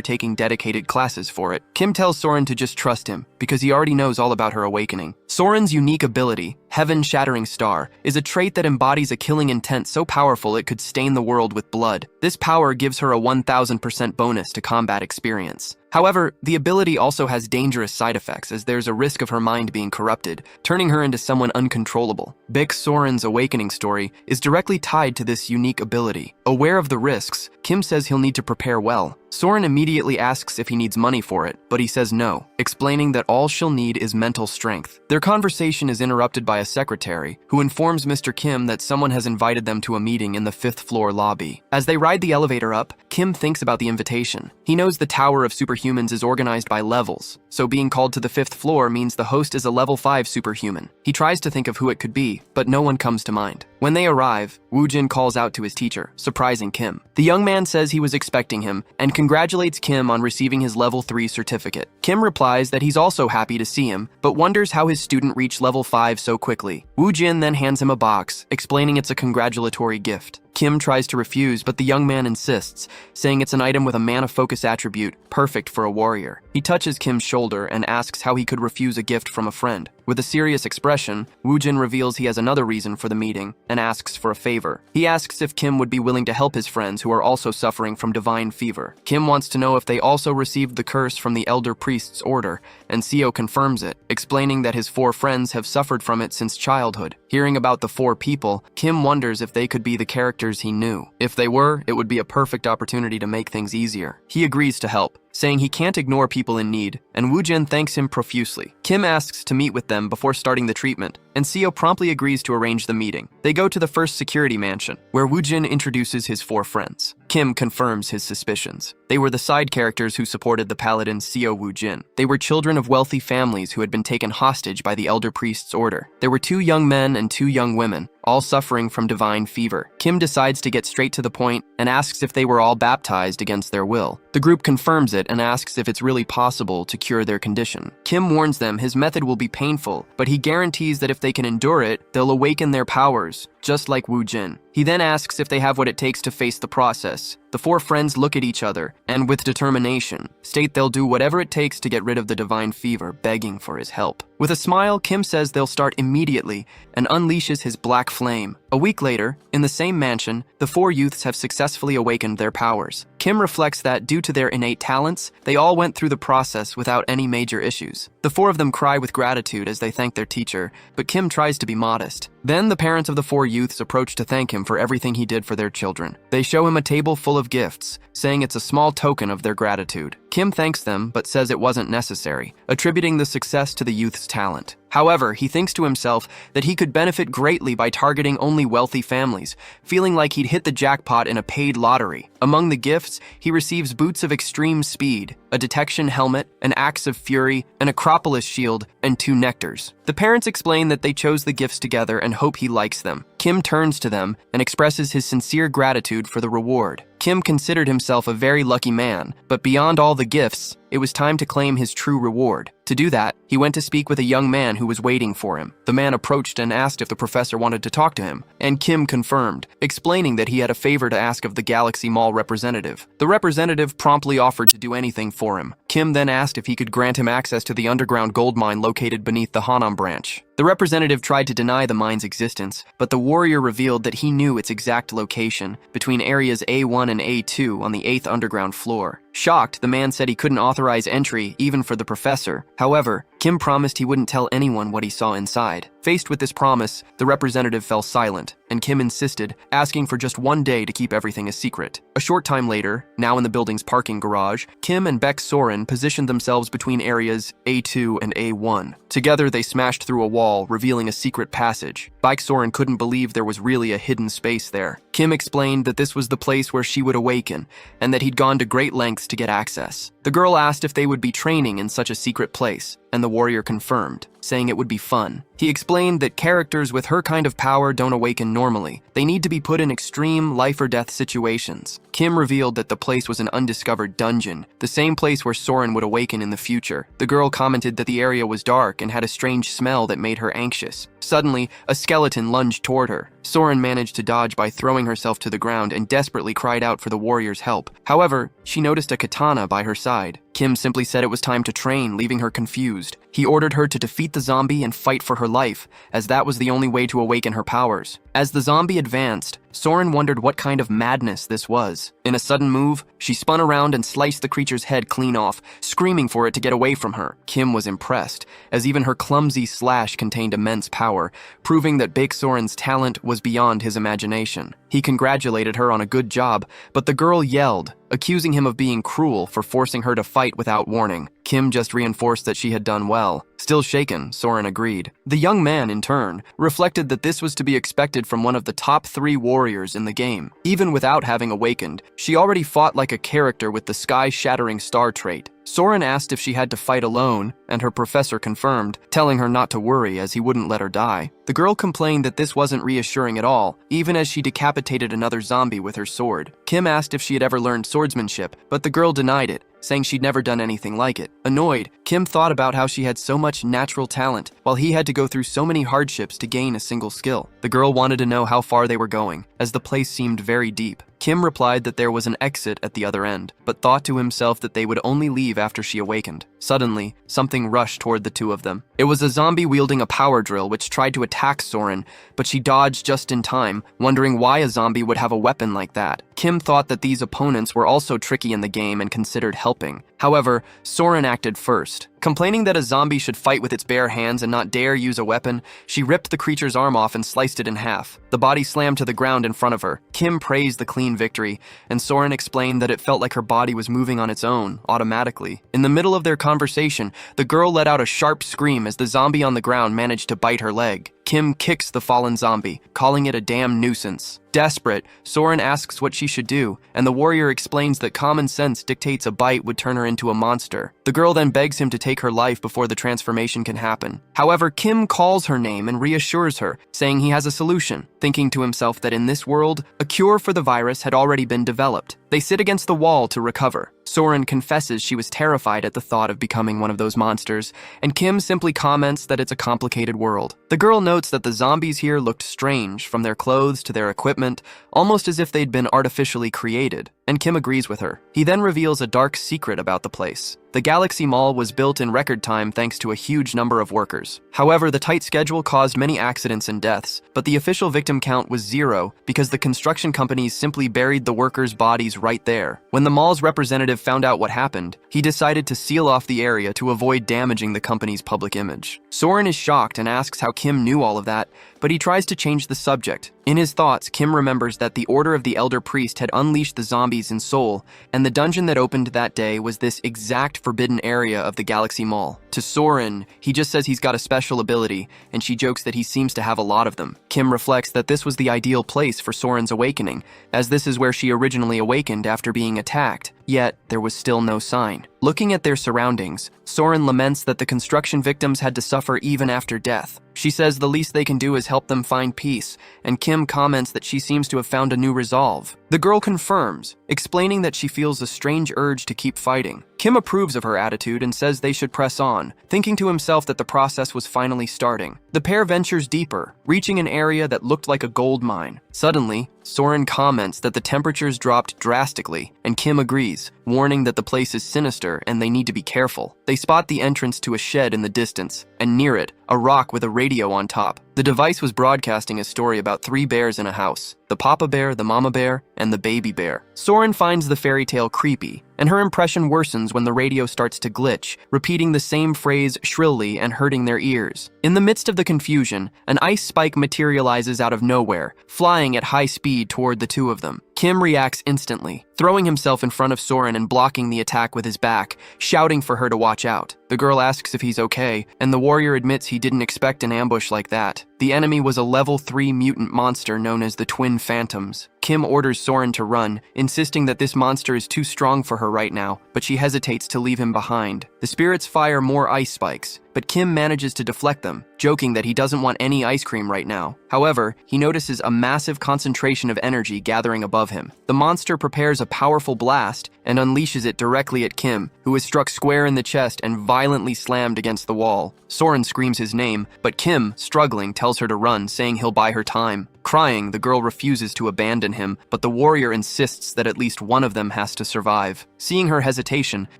S1: taking dedicated classes for it. Kim tells Soren to just trust him, because he already knows all about her awakening. Soren's unique ability, Heaven-Shattering Star, is a trait that embodies a killing intent so powerful it could stain the world with blood. This power gives her a 1000% bonus to combat experience. However, the ability also has dangerous side effects, as there's a risk of her mind being corrupted, turning her into someone uncontrollable. Baek Soren's awakening story is directly tied to this unique ability. Aware of the risks, Kim says he'll need to prepare well. Soren immediately asks if he needs money for it, but he says no, explaining that all she'll need is mental strength. Their conversation is interrupted by a secretary, who informs Mr. Kim that someone has invited them to a meeting in the 5th floor lobby. As they ride the elevator up, Kim thinks about the invitation. He knows the Tower of Superhumans is organized by levels, so being called to the 5th floor means the host is a level 5 superhuman. He tries to think of who it could be, but no one comes to mind. When they arrive, Woojin calls out to his teacher, surprising Kim. The young man says he was expecting him, and congratulates Kim on receiving his level 3 certificate. Kim replies that he's also happy to see him, but wonders how his student reached level 5 so quickly. Woojin then hands him a box, explaining it's a congratulatory gift. Kim tries to refuse, but the young man insists, saying it's an item with a mana focus attribute, perfect for a warrior. He touches Kim's shoulder and asks how he could refuse a gift from a friend. With a serious expression, Woojin reveals he has another reason for the meeting and asks for a favor. He asks if Kim would be willing to help his friends who are also suffering from divine fever. Kim wants to know if they also received the curse from the elder priest's order, and Seo confirms it, explaining that his 4 friends have suffered from it since childhood. Hearing about the 4 people, Kim wonders if they could be the characters he knew. If they were, it would be a perfect opportunity to make things easier. He agrees to help, saying he can't ignore people in need, and Woojin thanks him profusely. Kim asks to meet with them before starting the treatment, and Seo promptly agrees to arrange the meeting. They go to the first security mansion, where Woojin introduces his 4 friends. Kim confirms his suspicions. They were the side characters who supported the paladin Seo Woojin. They were children of wealthy families who had been taken hostage by the elder priest's order. There were 2 young men and 2 young women, all suffering from divine fever. Kim decides to get straight to the point and asks if they were all baptized against their will. The group confirms it and asks if it's really possible to cure their condition. Kim warns them his method will be painful, but he guarantees that if they can endure it, they'll awaken their powers, just like Woojin. He then asks if they have what it takes to face the process. The 4 friends look at each other, and with determination, state they'll do whatever it takes to get rid of the divine fever, begging for his help. With a smile, Kim says they'll start immediately and unleashes his black flame. A week later, in the same mansion, the 4 youths have successfully awakened their powers. Kim reflects that, due to their innate talents, they all went through the process without any major issues. The 4 of them cry with gratitude as they thank their teacher, but Kim tries to be modest. Then the parents of the 4 youths approach to thank him for everything he did for their children. They show him a table full of gifts, saying it's a small token of their gratitude. Kim thanks them, but says it wasn't necessary, attributing the success to the youth's talent. However, he thinks to himself that he could benefit greatly by targeting only wealthy families, feeling like he'd hit the jackpot in a paid lottery. Among the gifts, he receives boots of extreme speed, a detection helmet, an axe of fury, an Acropolis shield, and 2 nectars. The parents explain that they chose the gifts together and hope he likes them. Kim turns to them and expresses his sincere gratitude for the reward. Kim considered himself a very lucky man, but beyond all the gifts, it was time to claim his true reward. To do that, he went to speak with a young man who was waiting for him. The man approached and asked if the professor wanted to talk to him, and Kim confirmed, explaining that he had a favor to ask of the Galaxy Mall representative. The representative promptly offered to do anything for him. Kim then asked if he could grant him access to the underground gold mine located beneath the Hanam branch. The representative tried to deny the mine's existence, but the warrior revealed that he knew its exact location, between areas A1 and A2 on the 8th underground floor. Shocked, the man said he couldn't authorize entry even for the professor. However, Kim promised he wouldn't tell anyone what he saw inside. Faced with this promise, the representative fell silent, and Kim insisted, asking for just 1 day to keep everything a secret. A short time later, now in the building's parking garage, Kim and Beck Soren positioned themselves between areas A2 and A1. Together, they smashed through a wall, revealing a secret passage. Beck Soren couldn't believe there was really a hidden space there. Kim explained that this was the place where she would awaken, and that he'd gone to great lengths to get access. The girl asked if they would be training in such a secret place, and the warrior confirmed, saying it would be fun. He explained that characters with her kind of power don't awaken normally. They need to be put in extreme life-or-death situations. Kim revealed that the place was an undiscovered dungeon, the same place where Soren would awaken in the future. The girl commented that the area was dark and had a strange smell that made her anxious. Suddenly, a skeleton lunged toward her. Soren managed to dodge by throwing herself to the ground and desperately cried out for the warrior's help. However, she noticed a katana by her side. Kim simply said it was time to train, leaving her confused. He ordered her to defeat the zombie and fight for her life, as that was the only way to awaken her powers. As the zombie advanced, Soren wondered what kind of madness this was. In a sudden move, she spun around and sliced the creature's head clean off, screaming for it to get away from her. Kim was impressed, as even her clumsy slash contained immense power, proving that Beck Soren's talent was beyond his imagination. He congratulated her on a good job, but the girl yelled, accusing him of being cruel for forcing her to fight without warning. Kim just reinforced that she had done well. Still shaken, Soren agreed. The young man, in turn, reflected that this was to be expected from one of the top 3 warriors in the game. Even without having awakened, she already fought like a character with the sky-shattering star trait. Soren asked if she had to fight alone, and her professor confirmed, telling her not to worry as he wouldn't let her die. The girl complained that this wasn't reassuring at all, even as she decapitated another zombie with her sword. Kim asked if she had ever learned swordsmanship, but the girl denied it, saying she'd never done anything like it. Annoyed, Kim thought about how she had so much natural talent, while he had to go through so many hardships to gain a single skill. The girl wanted to know how far they were going, as the place seemed very deep. Kim replied that there was an exit at the other end, but thought to himself that they would only leave after she awakened. Suddenly, something rushed toward the two of them. It was a zombie wielding a power drill which tried to attack Soren, but she dodged just in time, wondering why a zombie would have a weapon like that. Kim thought that these opponents were also tricky in the game and considered helping. However, Soren acted first. Complaining that a zombie should fight with its bare hands and not dare use a weapon, she ripped the creature's arm off and sliced it in half. The body slammed to the ground in front of her. Kim praised the clean victory, and Soren explained that it felt like her body was moving on its own, automatically. In the middle of their conversation, the girl let out a sharp scream as the zombie on the ground managed to bite her leg. Kim kicks the fallen zombie, calling it a damn nuisance. Desperate, Soren asks what she should do, and the warrior explains that common sense dictates a bite would turn her into a monster. The girl then begs him to take her life before the transformation can happen. However, Kim calls her name and reassures her, saying he has a solution, thinking to himself that in this world, a cure for the virus had already been developed. They sit against the wall to recover. Soren confesses she was terrified at the thought of becoming one of those monsters, and Kim simply comments that it's a complicated world. The girl notes that the zombies here looked strange, from their clothes to their equipment, almost as if they'd been artificially created, and Kim agrees with her. He then reveals a dark secret about the place. The Galaxy Mall was built in record time thanks to a huge number of workers. However, the tight schedule caused many accidents and deaths, but the official victim count was 0 because the construction companies simply buried the workers' bodies right there. When the mall's representative found out what happened, he decided to seal off the area to avoid damaging the company's public image. Soren is shocked and asks how Kim knew all of that, but he tries to change the subject. In his thoughts, Kim remembers that the Order of the Elder Priest had unleashed the zombies in Seoul, and the dungeon that opened that day was this exact forbidden area of the Galaxy Mall. To Soren, he just says he's got a special ability, and she jokes that he seems to have a lot of them. Kim reflects that this was the ideal place for Soren's awakening, as this is where she originally awakened after being attacked, yet there was still no sign. Looking at their surroundings, Soren laments that the construction victims had to suffer even after death. She says the least they can do is help them find peace, and Kim comments that she seems to have found a new resolve. The girl confirms, explaining that she feels a strange urge to keep fighting. Kim approves of her attitude and says they should press on, thinking to himself that the process was finally starting. The pair ventures deeper, reaching an area that looked like a gold mine. Suddenly, Soren comments that the temperatures dropped drastically, and Kim agrees, warning that the place is sinister and they need to be careful. They spot the entrance to a shed in the distance, and near it, a rock with a radio on top. The device was broadcasting a story about 3 bears in a house: the papa bear, the mama bear, and the baby bear. Soren finds the fairy tale creepy, and her impression worsens when the radio starts to glitch, repeating the same phrase shrilly and hurting their ears. In the midst of the confusion, an ice spike materializes out of nowhere, flying at high speed toward the two of them. Kim reacts instantly, throwing himself in front of Soren and blocking the attack with his back, shouting for her to watch out. The girl asks if he's okay, and the warrior admits he didn't expect an ambush like that. The enemy was a level 3 mutant monster known as the Twin Phantoms. Kim orders Soren to run, insisting that this monster is too strong for her right now, but she hesitates to leave him behind. The spirits fire more ice spikes, but Kim manages to deflect them, joking that he doesn't want any ice cream right now. However, he notices a massive concentration of energy gathering above him. The monster prepares a powerful blast and unleashes it directly at Kim, who is struck square in the chest and violently slammed against the wall. Soren screams his name, but Kim, struggling, tells her to run, saying he'll buy her time. Crying, the girl refuses to abandon him, but the warrior insists that at least one of them has to survive. Seeing her hesitation,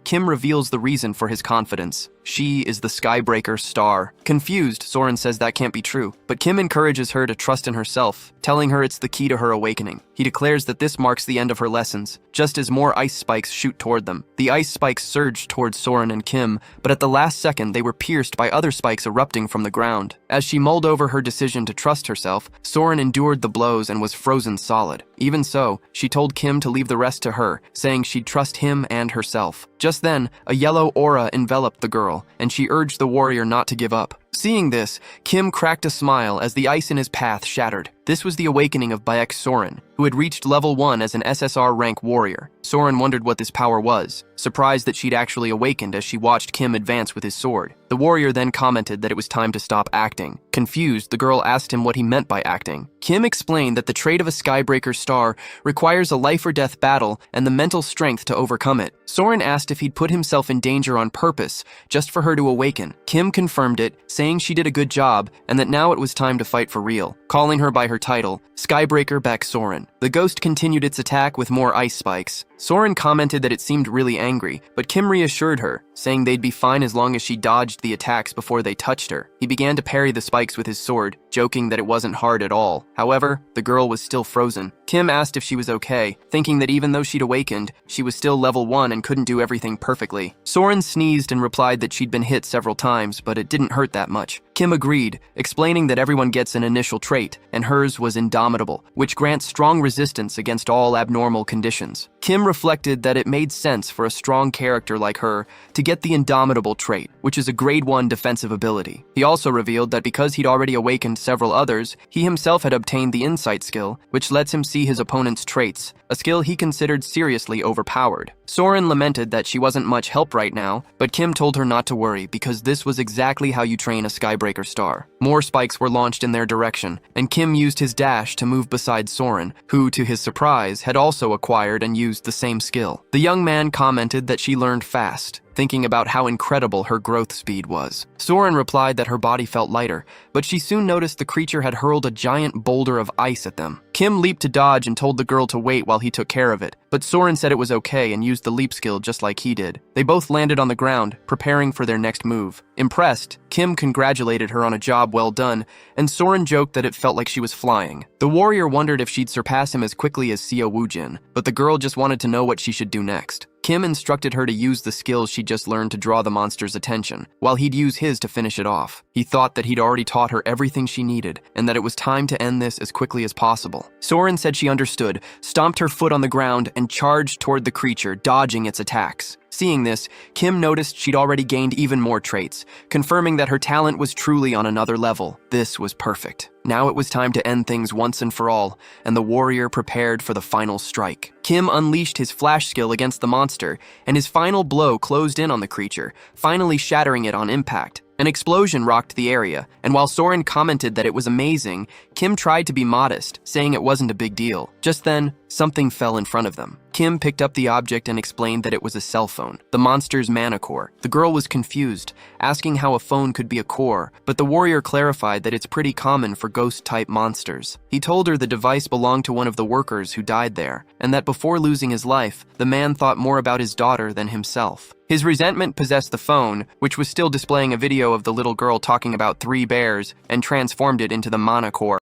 S1: Kim reveals the reason for his confidence. She is the Skybreaker star. Confused, Soren says that can't be true, but Kim encourages her to trust in herself, telling her it's the key to her awakening. He declares that this marks the end of her lessons, just as more ice spikes shoot toward them. The ice spikes surged towards Soren and Kim, but at the last second they were pierced by other spikes erupting from the ground. As she mulled over her decision to trust herself, Soren endured the blows and was frozen solid. Even so, she told Kim to leave the rest to her, saying she'd trust him and herself. Just then, a yellow aura enveloped the girl, and she urged the warrior not to give up. Seeing this, Kim cracked a smile as the ice in his path shattered. This was the awakening of Bayek Soren, who had reached level 1 as an SSR rank warrior. Soren wondered what this power was, surprised that she'd actually awakened as she watched Kim advance with his sword. The warrior then commented that it was time to stop acting. Confused, the girl asked him what he meant by acting. Kim explained that the trait of a Skybreaker star requires a life-or-death battle and the mental strength to overcome it. Soren asked if he'd put himself in danger on purpose, just for her to awaken. Kim confirmed it, saying she did a good job and that now it was time to fight for real, calling her by her title, Skybreaker Bayek Soren. The ghost continued its attack with more ice spikes. Soren commented that it seemed really angry, but Kim reassured her, saying they'd be fine as long as she dodged the attacks before they touched her. He began to parry the spikes with his sword, joking that it wasn't hard at all. However, the girl was still frozen. Kim asked if she was okay, thinking that even though she'd awakened, she was still level 1 and couldn't do everything perfectly. Soren sneezed and replied that she'd been hit several times, but it didn't hurt that much. Kim agreed, explaining that everyone gets an initial trait, and hers was Indomitable, which grants strong resistance against all abnormal conditions. Kim reflected that it made sense for a strong character like her to get the Indomitable trait, which is a grade 1 defensive ability. He also revealed that because he'd already awakened several others, he himself had obtained the Insight skill, which lets him see his opponent's traits, a skill he considered seriously overpowered. Soren lamented that she wasn't much help right now, but Kim told her not to worry because this was exactly how you train a Skybreaker star. More spikes were launched in their direction, and Kim used his dash to move beside Soren, who, to his surprise, had also acquired and used the same skill. The young man commented that she learned fast, thinking about how incredible her growth speed was. Soren replied that her body felt lighter, but she soon noticed the creature had hurled a giant boulder of ice at them. Kim leaped to dodge and told the girl to wait while he took care of it, but Soren said it was okay and used the leap skill just like he did. They both landed on the ground, preparing for their next move. Impressed, Kim congratulated her on a job well done, and Soren joked that it felt like she was flying. The warrior wondered if she'd surpass him as quickly as Seo Woojin, but the girl just wanted to know what she should do next. Kim instructed her to use the skills she'd just learned to draw the monster's attention, while he'd use his to finish it off. He thought that he'd already taught her everything she needed, and that it was time to end this as quickly as possible. Soren said she understood, stomped her foot on the ground, and charged toward the creature, dodging its attacks. Seeing this, Kim noticed she'd already gained even more traits, confirming that her talent was truly on another level. This was perfect. Now it was time to end things once and for all, and the warrior prepared for the final strike. Kim unleashed his flash skill against the monster, and his final blow closed in on the creature, finally shattering it on impact. An explosion rocked the area, and while Soren commented that it was amazing, Kim tried to be modest, saying it wasn't a big deal. Just then, something fell in front of them. Kim picked up the object and explained that it was a cell phone, the monster's mana core. The girl was confused, asking how a phone could be a core, but the warrior clarified that it's pretty common for ghost-type monsters. He told her the device belonged to one of the workers who died there, and that before losing his life, the man thought more about his daughter than himself. His resentment possessed the phone, which was still displaying a video of the little girl talking about 3 bears, and transformed it into the mana core.